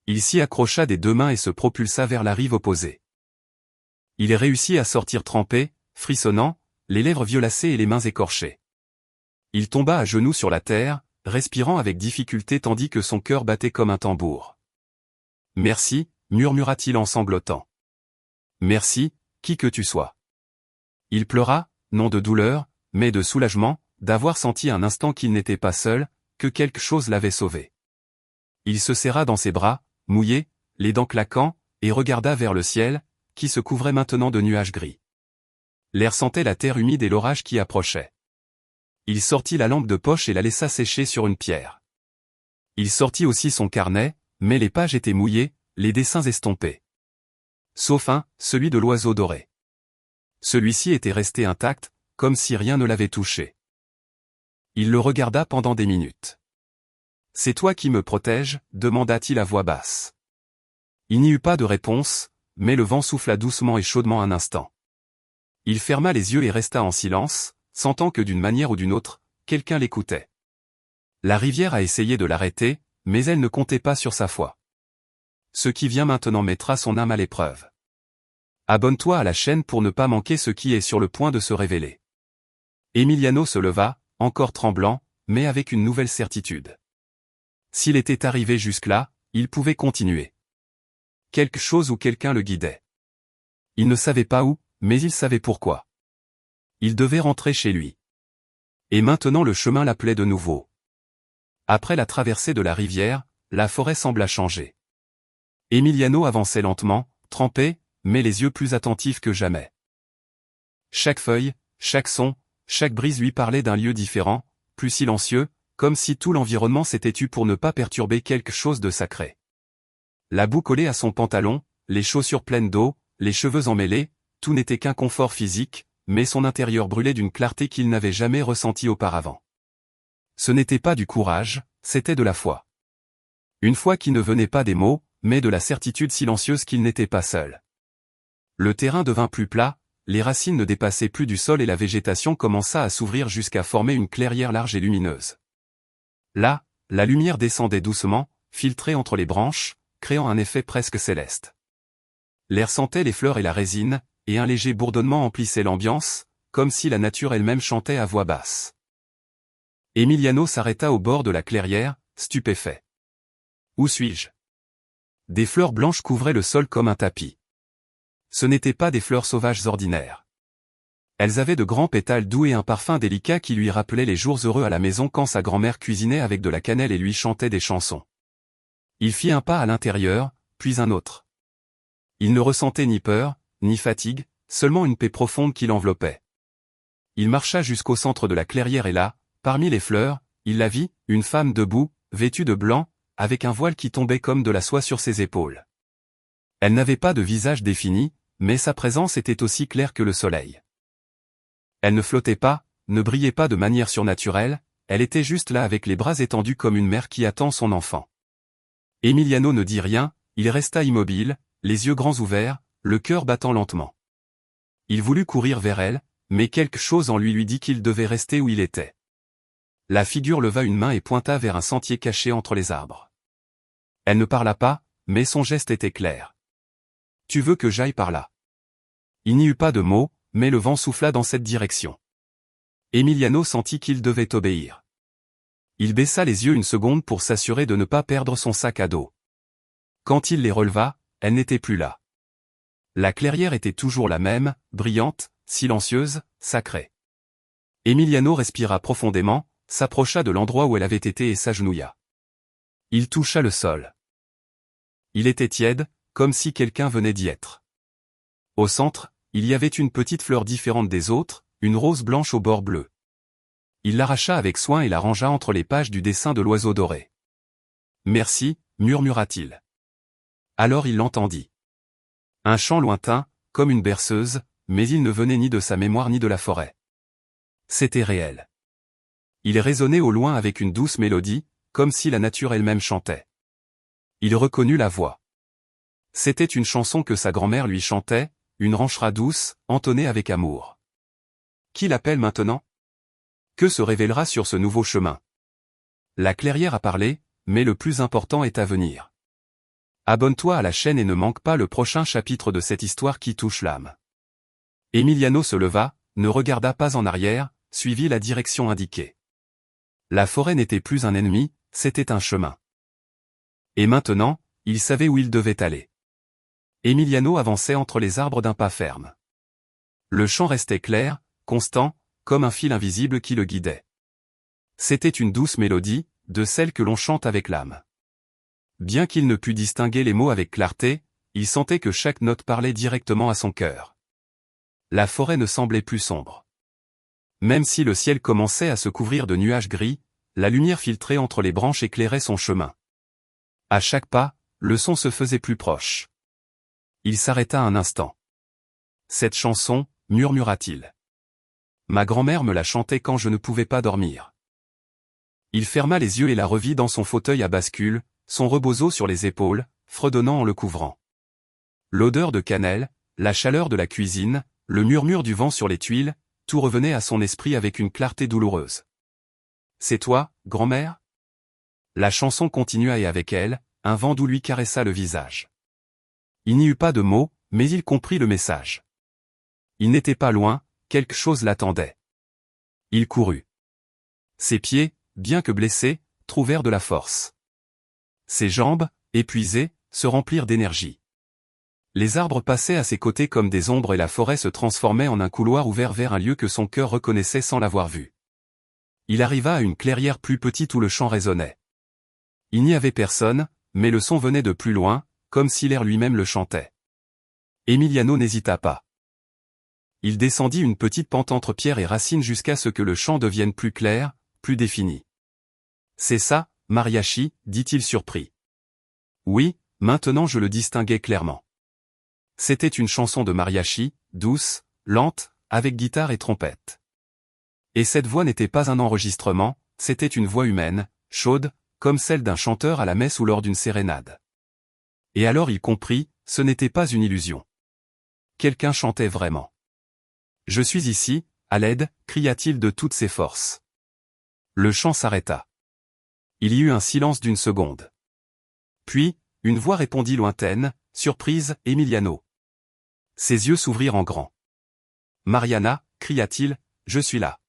Il s'y accrocha des deux mains et se propulsa vers la rive opposée. Il réussit à sortir trempé, frissonnant, les lèvres violacées et les mains écorchées. Il tomba à genoux sur la terre, respirant avec difficulté tandis que son cœur battait comme un tambour. « Merci » murmura-t-il en sanglotant. « Merci, qui que tu sois. » Il pleura, non de douleur, mais de soulagement, d'avoir senti un instant qu'il n'était pas seul, que quelque chose l'avait sauvé. Il se serra dans ses bras, mouillé, les dents claquant, et regarda vers le ciel, qui se couvrait maintenant de nuages gris. L'air sentait la terre humide et l'orage qui approchait. Il sortit la lampe de poche et la laissa sécher sur une pierre. Il sortit aussi son carnet, mais les pages étaient mouillées, les dessins estompés. Sauf un, celui de l'oiseau doré. Celui-ci était resté intact, comme si rien ne l'avait touché. Il le regarda pendant des minutes. « C'est toi qui me protèges » demanda-t-il à voix basse. Il n'y eut pas de réponse, mais le vent souffla doucement et chaudement un instant. Il ferma les yeux et resta en silence, sentant que d'une manière ou d'une autre, quelqu'un l'écoutait. La rivière a essayé de l'arrêter, mais elle ne comptait pas sur sa foi. Ce qui vient maintenant mettra son âme à l'épreuve. Abonne-toi à la chaîne pour ne pas manquer ce qui est sur le point de se révéler. Emiliano se leva, encore tremblant, mais avec une nouvelle certitude. S'il était arrivé jusque-là, il pouvait continuer. Quelque chose ou quelqu'un le guidait. Il ne savait pas où, mais il savait pourquoi. Il devait rentrer chez lui. Et maintenant le chemin l'appelait de nouveau. Après la traversée de la rivière, la forêt sembla changer. Emiliano avançait lentement, trempé, mais les yeux plus attentifs que jamais. Chaque feuille, chaque son, chaque brise lui parlait d'un lieu différent, plus silencieux, comme si tout l'environnement s'était tu pour ne pas perturber quelque chose de sacré. La boue collée à son pantalon, les chaussures pleines d'eau, les cheveux emmêlés, tout n'était qu'un confort physique, mais son intérieur brûlait d'une clarté qu'il n'avait jamais ressentie auparavant. Ce n'était pas du courage, c'était de la foi. Une foi qui ne venait pas des mots, mais de la certitude silencieuse qu'il n'était pas seul. Le terrain devint plus plat, les racines ne dépassaient plus du sol et la végétation commença à s'ouvrir jusqu'à former une clairière large et lumineuse. Là, la lumière descendait doucement, filtrée entre les branches, créant un effet presque céleste. L'air sentait les fleurs et la résine, et un léger bourdonnement emplissait l'ambiance, comme si la nature elle-même chantait à voix basse. Emiliano s'arrêta au bord de la clairière, stupéfait. Où suis-je? Des fleurs blanches couvraient le sol comme un tapis. Ce n'étaient pas des fleurs sauvages ordinaires. Elles avaient de grands pétales doux et un parfum délicat qui lui rappelait les jours heureux à la maison quand sa grand-mère cuisinait avec de la cannelle et lui chantait des chansons. Il fit un pas à l'intérieur, puis un autre. Il ne ressentait ni peur, ni fatigue, seulement une paix profonde qui l'enveloppait. Il marcha jusqu'au centre de la clairière et là, parmi les fleurs, il la vit, une femme debout, vêtue de blanc, avec un voile qui tombait comme de la soie sur ses épaules. Elle n'avait pas de visage défini, mais sa présence était aussi claire que le soleil. Elle ne flottait pas, ne brillait pas de manière surnaturelle, elle était juste là avec les bras étendus comme une mère qui attend son enfant. Emiliano ne dit rien, il resta immobile, les yeux grands ouverts, le cœur battant lentement. Il voulut courir vers elle, mais quelque chose en lui dit qu'il devait rester où il était. La figure leva une main et pointa vers un sentier caché entre les arbres. Elle ne parla pas, mais son geste était clair. « Tu veux que j'aille par là ?» Il n'y eut pas de mots, mais le vent souffla dans cette direction. Emiliano sentit qu'il devait obéir. Il baissa les yeux une seconde pour s'assurer de ne pas perdre son sac à dos. Quand il les releva, elle n'était plus là. La clairière était toujours la même, brillante, silencieuse, sacrée. Emiliano respira profondément, s'approcha de l'endroit où elle avait été et s'agenouilla. Il toucha le sol. Il était tiède, comme si quelqu'un venait d'y être. Au centre, il y avait une petite fleur différente des autres, une rose blanche au bord bleu. Il l'arracha avec soin et la rangea entre les pages du dessin de l'oiseau doré. « Merci » murmura-t-il. Alors il l'entendit. Un chant lointain, comme une berceuse, mais il ne venait ni de sa mémoire ni de la forêt. C'était réel. Il résonnait au loin avec une douce mélodie, comme si la nature elle-même chantait. Il reconnut la voix. C'était une chanson que sa grand-mère lui chantait, une ranchera douce, entonnée avec amour. Qui l'appelle maintenant? Que se révélera sur ce nouveau chemin? La clairière a parlé, mais le plus important est à venir. Abonne-toi à la chaîne et ne manque pas le prochain chapitre de cette histoire qui touche l'âme. Emiliano se leva, ne regarda pas en arrière, suivit la direction indiquée. La forêt n'était plus un ennemi, c'était un chemin. Et maintenant, il savait où il devait aller. Emiliano avançait entre les arbres d'un pas ferme. Le chant restait clair, constant, comme un fil invisible qui le guidait. C'était une douce mélodie, de celle que l'on chante avec l'âme. Bien qu'il ne pût distinguer les mots avec clarté, il sentait que chaque note parlait directement à son cœur. La forêt ne semblait plus sombre. Même si le ciel commençait à se couvrir de nuages gris, la lumière filtrée entre les branches éclairait son chemin. À chaque pas, le son se faisait plus proche. Il s'arrêta un instant. « Cette chanson, murmura-t-il. Ma grand-mère me la chantait quand je ne pouvais pas dormir. » Il ferma les yeux et la revit dans son fauteuil à bascule, son rebozo sur les épaules, fredonnant en le couvrant. L'odeur de cannelle, la chaleur de la cuisine, le murmure du vent sur les tuiles, tout revenait à son esprit avec une clarté douloureuse. « C'est toi, grand-mère » La chanson continua et avec elle, un vent doux lui caressa le visage. Il n'y eut pas de mots, mais il comprit le message. Il n'était pas loin, quelque chose l'attendait. Il courut. Ses pieds, bien que blessés, trouvèrent de la force. Ses jambes, épuisées, se remplirent d'énergie. Les arbres passaient à ses côtés comme des ombres et la forêt se transformait en un couloir ouvert vers un lieu que son cœur reconnaissait sans l'avoir vu. Il arriva à une clairière plus petite où le chant résonnait. Il n'y avait personne, mais le son venait de plus loin, comme si l'air lui-même le chantait. Emiliano n'hésita pas. Il descendit une petite pente entre pierres et racines jusqu'à ce que le champ devienne plus clair, plus défini. C'est ça, Mariachi, dit-il surpris. Oui, maintenant je le distinguais clairement. C'était une chanson de mariachi, douce, lente, avec guitare et trompette. Et cette voix n'était pas un enregistrement, c'était une voix humaine, chaude, comme celle d'un chanteur à la messe ou lors d'une sérénade. Et alors il comprit, ce n'était pas une illusion. Quelqu'un chantait vraiment. Je suis ici, à l'aide, cria-t-il de toutes ses forces. Le chant s'arrêta. Il y eut un silence d'une seconde. Puis, une voix répondit lointaine, surprise, Emiliano. Ses yeux s'ouvrirent en grand. Mariana, cria-t-il, je suis là.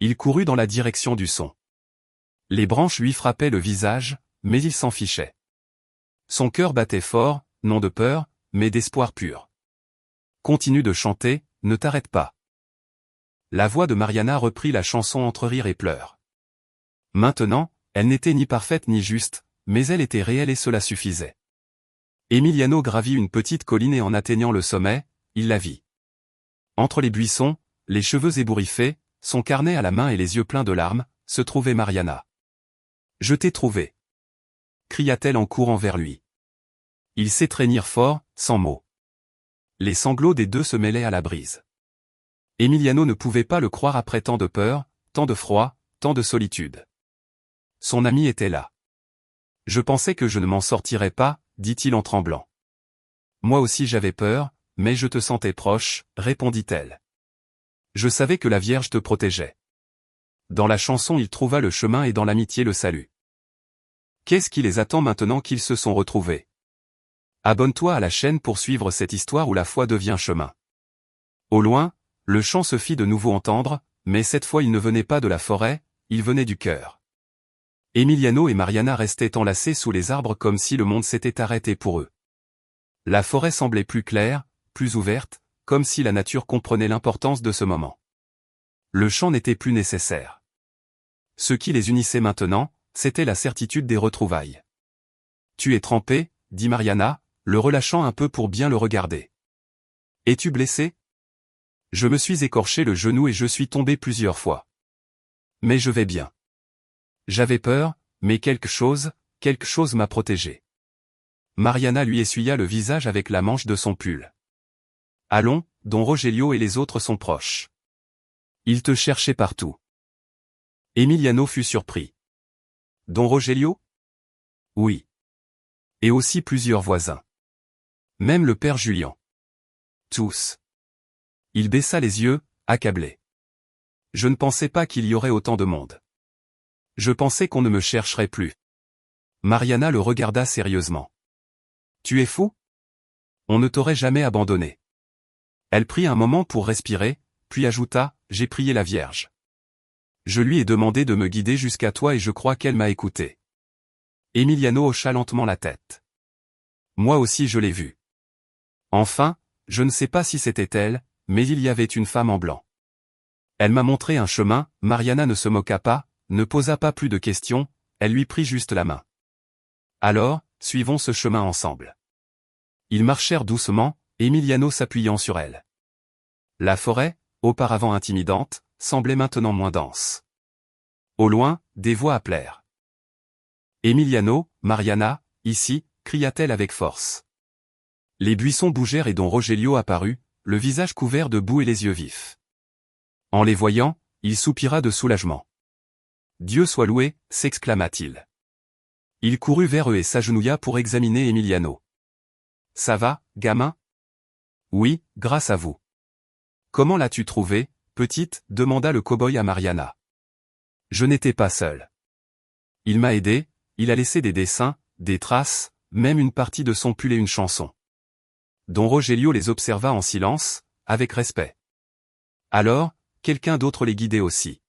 Il courut dans la direction du son. Les branches lui frappaient le visage, mais il s'en fichait. Son cœur battait fort, non de peur, mais d'espoir pur. Continue de chanter, ne t'arrête pas. La voix de Mariana reprit la chanson entre rire et pleurs. Maintenant, elle n'était ni parfaite ni juste, mais elle était réelle et cela suffisait. Emiliano gravit une petite colline et en atteignant le sommet, il la vit. Entre les buissons, les cheveux ébouriffés, son carnet à la main et les yeux pleins de larmes, se trouvait Mariana. « Je t'ai trouvé !» cria-t-elle en courant vers lui. Ils s'étreignirent fort, sans mots. Les sanglots des deux se mêlaient à la brise. Emiliano ne pouvait pas le croire après tant de peur, tant de froid, tant de solitude. Son ami était là. « Je pensais que je ne m'en sortirais pas, » dit-il en tremblant. « Moi aussi j'avais peur, mais je te sentais proche, » répondit-elle. « Je savais que la Vierge te protégeait. » Dans la chanson il trouva le chemin et dans l'amitié le salut. Qu'est-ce qui les attend maintenant qu'ils se sont retrouvés? Abonne-toi à la chaîne pour suivre cette histoire où la foi devient chemin. Au loin, le chant se fit de nouveau entendre, mais cette fois il ne venait pas de la forêt, il venait du cœur. Emiliano et Mariana restaient enlacés sous les arbres comme si le monde s'était arrêté pour eux. La forêt semblait plus claire, plus ouverte, comme si la nature comprenait l'importance de ce moment. Le chant n'était plus nécessaire. Ce qui les unissait maintenant, c'était la certitude des retrouvailles. « Tu es trempé ?» dit Mariana, le relâchant un peu pour bien le regarder. « Es-tu blessé ?»« Je me suis écorché le genou et je suis tombé plusieurs fois. Mais je vais bien. J'avais peur, mais quelque chose m'a protégé. » Mariana lui essuya le visage avec la manche de son pull. « Allons, Don Rogelio et les autres sont proches. Ils te cherchaient partout. » Emiliano fut surpris. « Don Rogelio ?» ?»« Oui. Et aussi plusieurs voisins. Même le père Julian. Tous. » Il baissa les yeux, accablé. « Je ne pensais pas qu'il y aurait autant de monde. Je pensais qu'on ne me chercherait plus. » Mariana le regarda sérieusement. « Tu es fou? On ne t'aurait jamais abandonné. » Elle prit un moment pour respirer, puis ajouta, « J'ai prié la Vierge. Je lui ai demandé de me guider jusqu'à toi et je crois qu'elle m'a écouté. » Emiliano hocha lentement la tête. « Moi aussi je l'ai vue. Enfin, je ne sais pas si c'était elle, mais il y avait une femme en blanc. Elle m'a montré un chemin. » Mariana ne se moqua pas, ne posa pas plus de questions, elle lui prit juste la main. « Alors, suivons ce chemin ensemble. » Ils marchèrent doucement, Emiliano s'appuyant sur elle. La forêt, auparavant intimidante, semblait maintenant moins dense. Au loin, des voix appelèrent. « Emiliano, Mariana, ici !» cria-t-elle avec force. Les buissons bougèrent et Don Rogelio apparut, le visage couvert de boue et les yeux vifs. En les voyant, il soupira de soulagement. « Dieu soit loué !» s'exclama-t-il. Il courut vers eux et s'agenouilla pour examiner Emiliano. « Ça va, gamin ? » ?»« Oui, grâce à vous. »« Comment l'as-tu trouvé, petite ?» demanda le cow-boy à Mariana. « Je n'étais pas seul. Il m'a aidé, il a laissé des dessins, des traces, même une partie de son pull et une chanson. » Don Rogelio les observa en silence, avec respect. « Alors, quelqu'un d'autre les guidait aussi. »«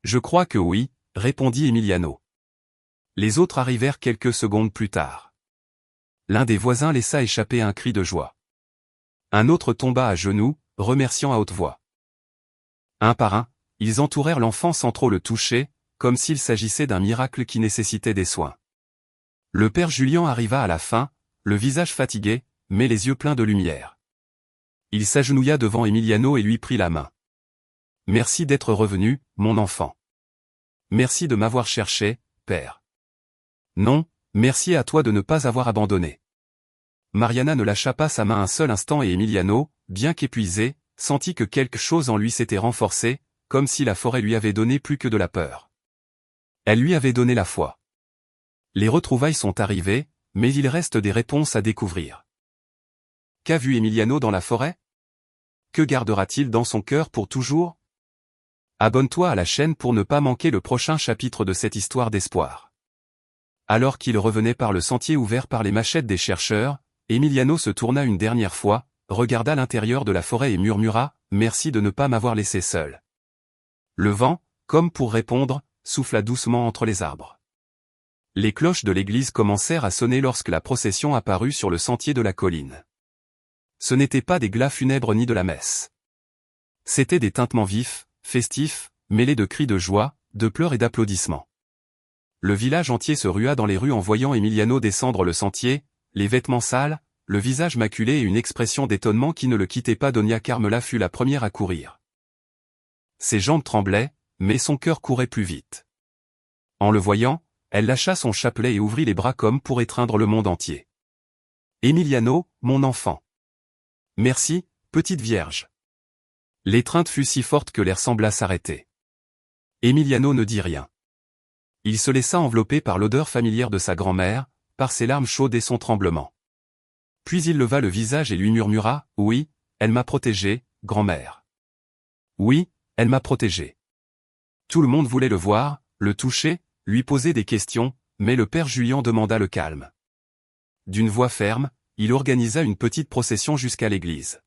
Je crois que oui, » répondit Emiliano. Les autres arrivèrent quelques secondes plus tard. L'un des voisins laissa échapper un cri de joie. Un autre tomba à genoux, remerciant à haute voix. Un par un, ils entourèrent l'enfant sans trop le toucher, comme s'il s'agissait d'un miracle qui nécessitait des soins. Le père Julian arriva à la fin, le visage fatigué, mais les yeux pleins de lumière. Il s'agenouilla devant Emiliano et lui prit la main. « Merci d'être revenu, mon enfant. Merci de m'avoir cherché, père. Non, merci à toi de ne pas avoir abandonné. » Mariana ne lâcha pas sa main un seul instant et Emiliano, bien qu'épuisé, sentit que quelque chose en lui s'était renforcé, comme si la forêt lui avait donné plus que de la peur. Elle lui avait donné la foi. Les retrouvailles sont arrivées, mais il reste des réponses à découvrir. Qu'a vu Emiliano dans la forêt? Que gardera-t-il dans son cœur pour toujours? Abonne-toi à la chaîne pour ne pas manquer le prochain chapitre de cette histoire d'espoir. Alors qu'il revenait par le sentier ouvert par les machettes des chercheurs, Emiliano se tourna une dernière fois, regarda l'intérieur de la forêt et murmura « Merci de ne pas m'avoir laissé seul ». Le vent, comme pour répondre, souffla doucement entre les arbres. Les cloches de l'église commencèrent à sonner lorsque la procession apparut sur le sentier de la colline. Ce n'étaient pas des glas funèbres ni de la messe. C'étaient des tintements vifs, festifs, mêlés de cris de joie, de pleurs et d'applaudissements. Le village entier se rua dans les rues en voyant Emiliano descendre le sentier, les vêtements sales, le visage maculé et une expression d'étonnement qui ne le quittait pas. Doña Carmela fut la première à courir. Ses jambes tremblaient, mais son cœur courait plus vite. En le voyant, elle lâcha son chapelet et ouvrit les bras comme pour étreindre le monde entier. « Emiliano, mon enfant. Merci, petite vierge. » L'étreinte fut si forte que l'air sembla s'arrêter. Emiliano ne dit rien. Il se laissa envelopper par l'odeur familière de sa grand-mère, par ses larmes chaudes et son tremblement. Puis il leva le visage et lui murmura « Oui, elle m'a protégé, grand-mère. Oui, elle m'a protégé. » Tout le monde voulait le voir, le toucher, lui poser des questions, mais le père Julian demanda le calme. D'une voix ferme, il organisa une petite procession jusqu'à l'église.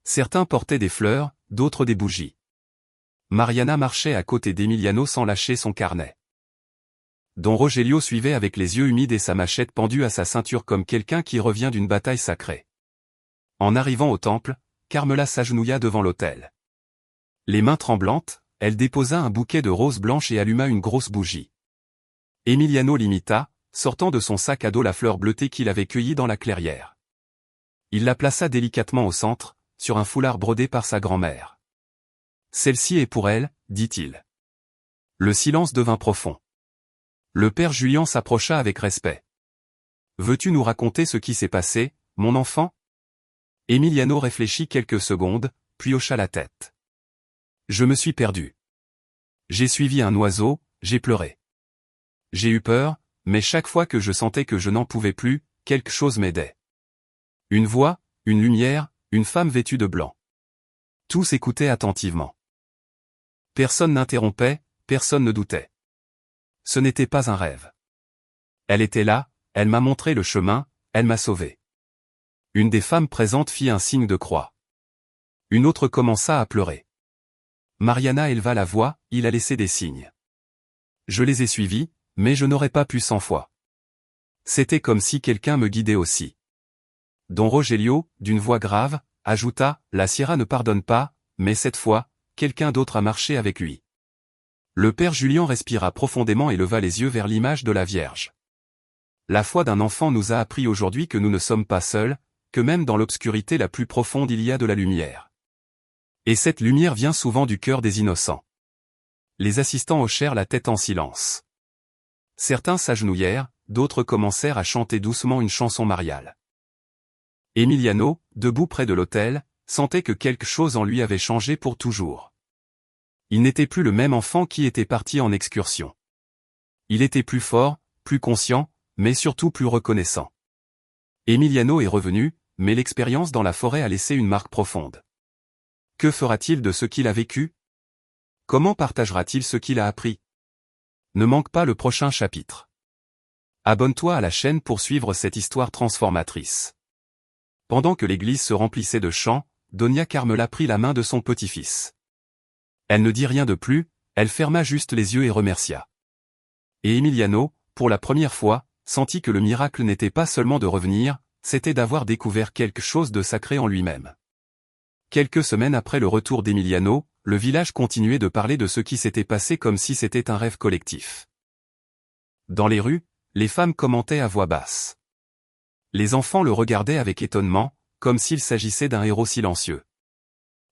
Certains portaient des fleurs, d'autres des bougies. Mariana marchait à côté d'Emiliano sans lâcher son carnet. Don Rogelio suivait avec les yeux humides et sa machette pendue à sa ceinture comme quelqu'un qui revient d'une bataille sacrée. En arrivant au temple, Carmela s'agenouilla devant l'autel. Les mains tremblantes, elle déposa un bouquet de roses blanches et alluma une grosse bougie. Emiliano l'imita, sortant de son sac à dos la fleur bleutée qu'il avait cueillie dans la clairière. Il la plaça délicatement au centre, sur un foulard brodé par sa grand-mère. « Celle-ci est pour elle, » dit-il. Le silence devint profond. Le père Julian s'approcha avec respect. « Veux-tu nous raconter ce qui s'est passé, mon enfant ?» Emiliano réfléchit quelques secondes, puis hocha la tête. « Je me suis perdu. J'ai suivi un oiseau, j'ai pleuré. J'ai eu peur, mais chaque fois que je sentais que je n'en pouvais plus, quelque chose m'aidait. Une voix, une lumière, une femme vêtue de blanc. Tous écoutaient attentivement. Personne n'interrompait, personne ne doutait. Ce n'était pas un rêve. Elle était là, elle m'a montré le chemin, elle m'a sauvé. » Une des femmes présentes fit un signe de croix. Une autre commença à pleurer. Mariana éleva la voix, il a laissé des signes. Je les ai suivis, mais je n'aurais pas pu 100 fois. C'était comme si quelqu'un me guidait aussi. Don Rogelio, d'une voix grave, ajouta, la Sierra ne pardonne pas, mais cette fois, quelqu'un d'autre a marché avec lui. Le père Julian respira profondément et leva les yeux vers l'image de la Vierge. La foi d'un enfant nous a appris aujourd'hui que nous ne sommes pas seuls, que même dans l'obscurité la plus profonde il y a de la lumière. Et cette lumière vient souvent du cœur des innocents. Les assistants hochèrent la tête en silence. Certains s'agenouillèrent, d'autres commencèrent à chanter doucement une chanson mariale. Emiliano, debout près de l'autel, sentait que quelque chose en lui avait changé pour toujours. Il n'était plus le même enfant qui était parti en excursion. Il était plus fort, plus conscient, mais surtout plus reconnaissant. Emiliano est revenu, mais l'expérience dans la forêt a laissé une marque profonde. Que fera-t-il de ce qu'il a vécu? Comment partagera-t-il ce qu'il a appris? Ne manque pas le prochain chapitre. Abonne-toi à la chaîne pour suivre cette histoire transformatrice. Pendant que l'église se remplissait de chants, Doña Carmela prit la main de son petit-fils. Elle ne dit rien de plus, elle ferma juste les yeux et remercia. Et Emiliano, pour la première fois, sentit que le miracle n'était pas seulement de revenir, c'était d'avoir découvert quelque chose de sacré en lui-même. Quelques semaines après le retour d'Emiliano, le village continuait de parler de ce qui s'était passé comme si c'était un rêve collectif. Dans les rues, les femmes commentaient à voix basse. Les enfants le regardaient avec étonnement, comme s'il s'agissait d'un héros silencieux.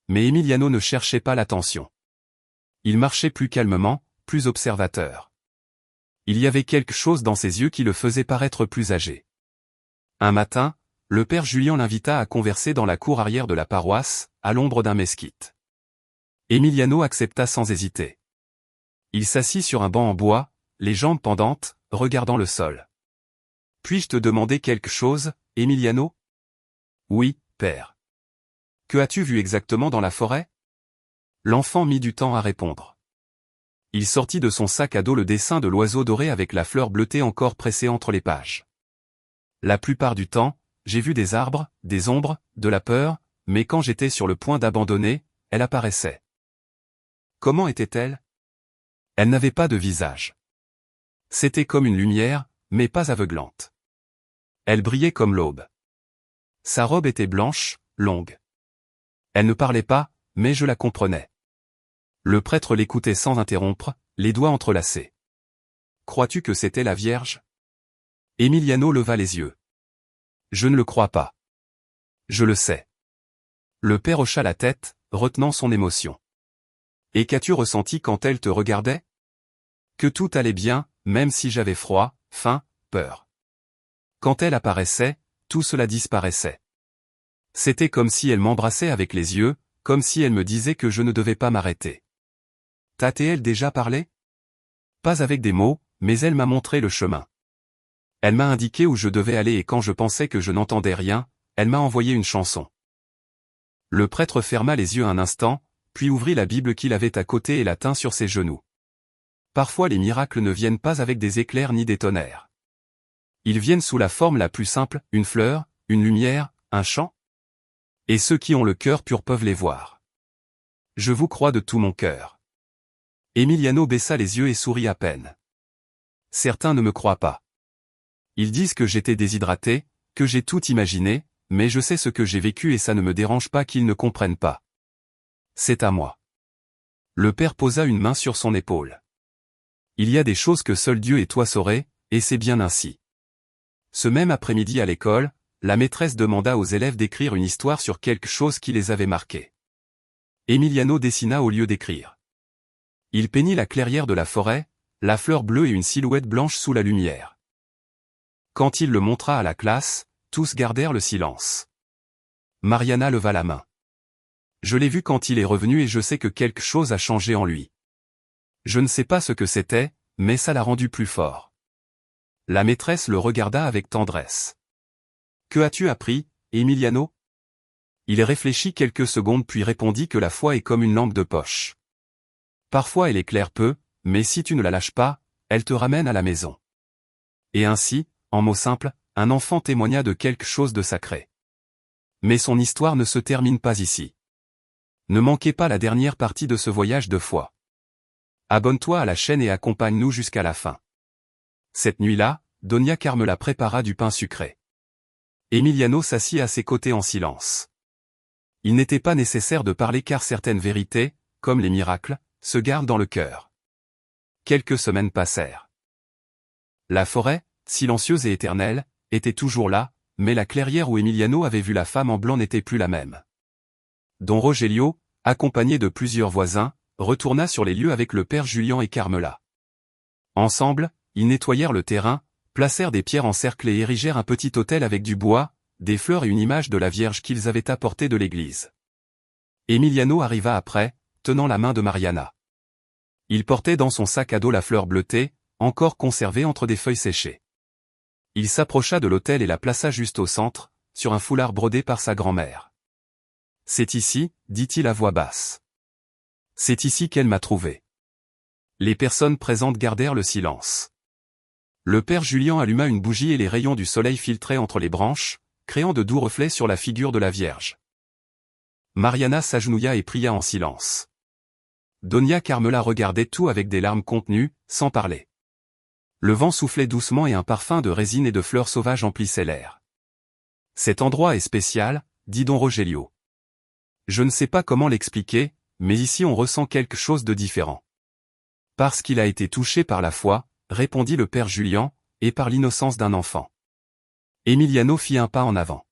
Mais Emiliano ne cherchait pas l'attention. Il marchait plus calmement, plus observateur. Il y avait quelque chose dans ses yeux qui le faisait paraître plus âgé. Un matin, le père Julian l'invita à converser dans la cour arrière de la paroisse, à l'ombre d'un mesquite. Emiliano accepta sans hésiter. Il s'assit sur un banc en bois, les jambes pendantes, regardant le sol. « Puis-je te demander quelque chose, Emiliano ? » ?»« Oui, père. »« Que as-tu vu exactement dans la forêt ?» L'enfant mit du temps à répondre. Il sortit de son sac à dos le dessin de l'oiseau doré avec la fleur bleutée encore pressée entre les pages. « La plupart du temps, j'ai vu des arbres, des ombres, de la peur, mais quand j'étais sur le point d'abandonner, elle apparaissait. » Comment était-elle ? Elle n'avait pas de visage. C'était comme une lumière, mais pas aveuglante. Elle brillait comme l'aube. Sa robe était blanche, longue. Elle ne parlait pas, mais je la comprenais. Le prêtre l'écoutait sans interrompre, les doigts entrelacés. « Crois-tu que c'était la Vierge ?» Emiliano leva les yeux. « Je ne le crois pas. »« Je le sais. » Le père hocha la tête, retenant son émotion. « Et qu'as-tu ressenti quand elle te regardait ? » Que tout allait bien, même si j'avais froid, faim, peur. Quand elle apparaissait, tout cela disparaissait. C'était comme si elle m'embrassait avec les yeux, comme si elle me disait que je ne devais pas m'arrêter. T'a-t-elle déjà parlé ? Pas avec des mots, mais elle m'a montré le chemin. Elle m'a indiqué où je devais aller et quand je pensais que je n'entendais rien, elle m'a envoyé une chanson. Le prêtre ferma les yeux un instant, puis ouvrit la Bible qu'il avait à côté et la tint sur ses genoux. Parfois les miracles ne viennent pas avec des éclairs ni des tonnerres. Ils viennent sous la forme la plus simple, une fleur, une lumière, un chant. Et ceux qui ont le cœur pur peuvent les voir. Je vous crois de tout mon cœur. Emiliano baissa les yeux et sourit à peine. Certains ne me croient pas. Ils disent que j'étais déshydraté, que j'ai tout imaginé, mais je sais ce que j'ai vécu et ça ne me dérange pas qu'ils ne comprennent pas. C'est à moi. Le père posa une main sur son épaule. Il y a des choses que seul Dieu et toi saurez, et c'est bien ainsi. Ce même après-midi à l'école, la maîtresse demanda aux élèves d'écrire une histoire sur quelque chose qui les avait marqués. Emiliano dessina au lieu d'écrire. Il peignit la clairière de la forêt, la fleur bleue et une silhouette blanche sous la lumière. Quand il le montra à la classe, tous gardèrent le silence. Mariana leva la main. Je l'ai vu quand il est revenu et je sais que quelque chose a changé en lui. Je ne sais pas ce que c'était, mais ça l'a rendu plus fort. La maîtresse le regarda avec tendresse. Que as-tu appris, Emiliano ? Il réfléchit quelques secondes puis répondit que la foi est comme une lampe de poche. Parfois elle éclaire peu, mais si tu ne la lâches pas, elle te ramène à la maison. Et ainsi, en mots simples, un enfant témoigna de quelque chose de sacré. Mais son histoire ne se termine pas ici. Ne manquez pas la dernière partie de ce voyage de foi. Abonne-toi à la chaîne et accompagne-nous jusqu'à la fin. Cette nuit-là, Doña Carmela prépara du pain sucré. Emiliano s'assit à ses côtés en silence. Il n'était pas nécessaire de parler car certaines vérités, comme les miracles, se gardent dans le cœur. Quelques semaines passèrent. La forêt, silencieuse et éternelle, était toujours là, mais la clairière où Emiliano avait vu la femme en blanc n'était plus la même. Don Rogelio, accompagné de plusieurs voisins, retourna sur les lieux avec le père Julian et Carmela. Ensemble, ils nettoyèrent le terrain, placèrent des pierres en cercle et érigèrent un petit autel avec du bois, des fleurs et une image de la Vierge qu'ils avaient apportée de l'église. Emiliano arriva après, tenant la main de Mariana. Il portait dans son sac à dos la fleur bleutée, encore conservée entre des feuilles séchées. Il s'approcha de l'autel et la plaça juste au centre, sur un foulard brodé par sa grand-mère. « C'est ici, dit-il à voix basse. C'est ici qu'elle m'a trouvé. » Les personnes présentes gardèrent le silence. Le père Julian alluma une bougie et les rayons du soleil filtraient entre les branches, créant de doux reflets sur la figure de la Vierge. Mariana s'agenouilla et pria en silence. Doña Carmela regardait tout avec des larmes contenues, sans parler. Le vent soufflait doucement et un parfum de résine et de fleurs sauvages emplissait l'air. « Cet endroit est spécial, dit Don Rogelio. Je ne sais pas comment l'expliquer, mais ici on ressent quelque chose de différent. » Parce qu'il a été touché par la foi, répondit le père Julian, et par l'innocence d'un enfant. Emiliano fit un pas en avant.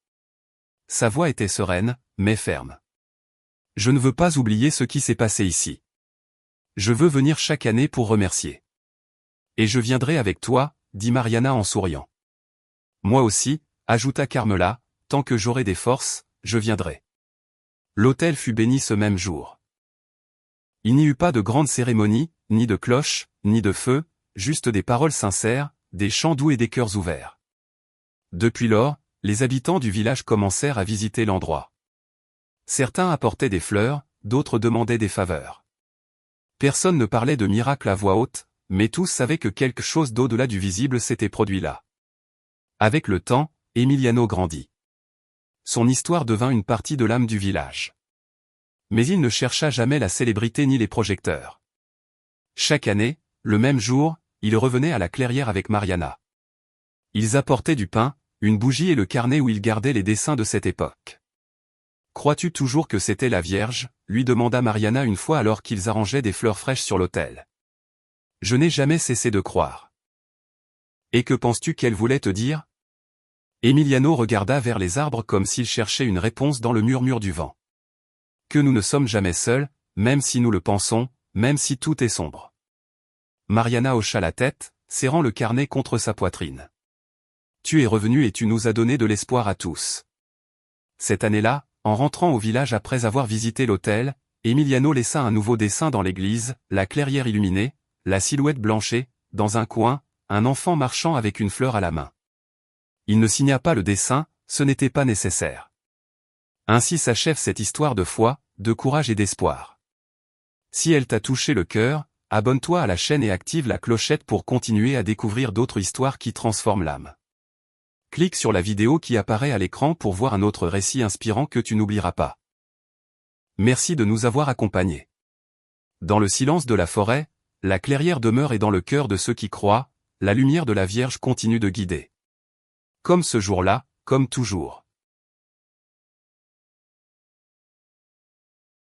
Sa voix était sereine, mais ferme. Je ne veux pas oublier ce qui s'est passé ici. Je veux venir chaque année pour remercier. Et je viendrai avec toi, dit Mariana en souriant. Moi aussi, ajouta Carmela, tant que j'aurai des forces, je viendrai. L'autel fut béni ce même jour. Il n'y eut pas de grande cérémonie, ni de cloches, ni de feu, juste des paroles sincères, des chants doux et des cœurs ouverts. Depuis lors, les habitants du village commencèrent à visiter l'endroit. Certains apportaient des fleurs, d'autres demandaient des faveurs. Personne ne parlait de miracle à voix haute, mais tous savaient que quelque chose d'au-delà du visible s'était produit là. Avec le temps, Emiliano grandit. Son histoire devint une partie de l'âme du village. Mais il ne chercha jamais la célébrité ni les projecteurs. Chaque année, le même jour, il revenait à la clairière avec Mariana. Ils apportaient du pain, une bougie et le carnet où il gardait les dessins de cette époque. « Crois-tu toujours que c'était la Vierge ?» lui demanda Mariana une fois alors qu'ils arrangeaient des fleurs fraîches sur l'autel. « Je n'ai jamais cessé de croire. »« Et que penses-tu qu'elle voulait te dire ?» Emiliano regarda vers les arbres comme s'il cherchait une réponse dans le murmure du vent. « Que nous ne sommes jamais seuls, même si nous le pensons, même si tout est sombre. » Mariana hocha la tête, serrant le carnet contre sa poitrine. « Tu es revenu et tu nous as donné de l'espoir à tous. » Cette année-là, en rentrant au village après avoir visité l'autel, Emiliano laissa un nouveau dessin dans l'église, la clairière illuminée, la silhouette blanchée, dans un coin, un enfant marchant avec une fleur à la main. Il ne signa pas le dessin, ce n'était pas nécessaire. Ainsi s'achève cette histoire de foi, de courage et d'espoir. Si elle t'a touché le cœur, abonne-toi à la chaîne et active la clochette pour continuer à découvrir d'autres histoires qui transforment l'âme. Clique sur la vidéo qui apparaît à l'écran pour voir un autre récit inspirant que tu n'oublieras pas. Merci de nous avoir accompagnés. Dans le silence de la forêt, la clairière demeure et dans le cœur de ceux qui croient, la lumière de la Vierge continue de guider. Comme ce jour-là, comme toujours.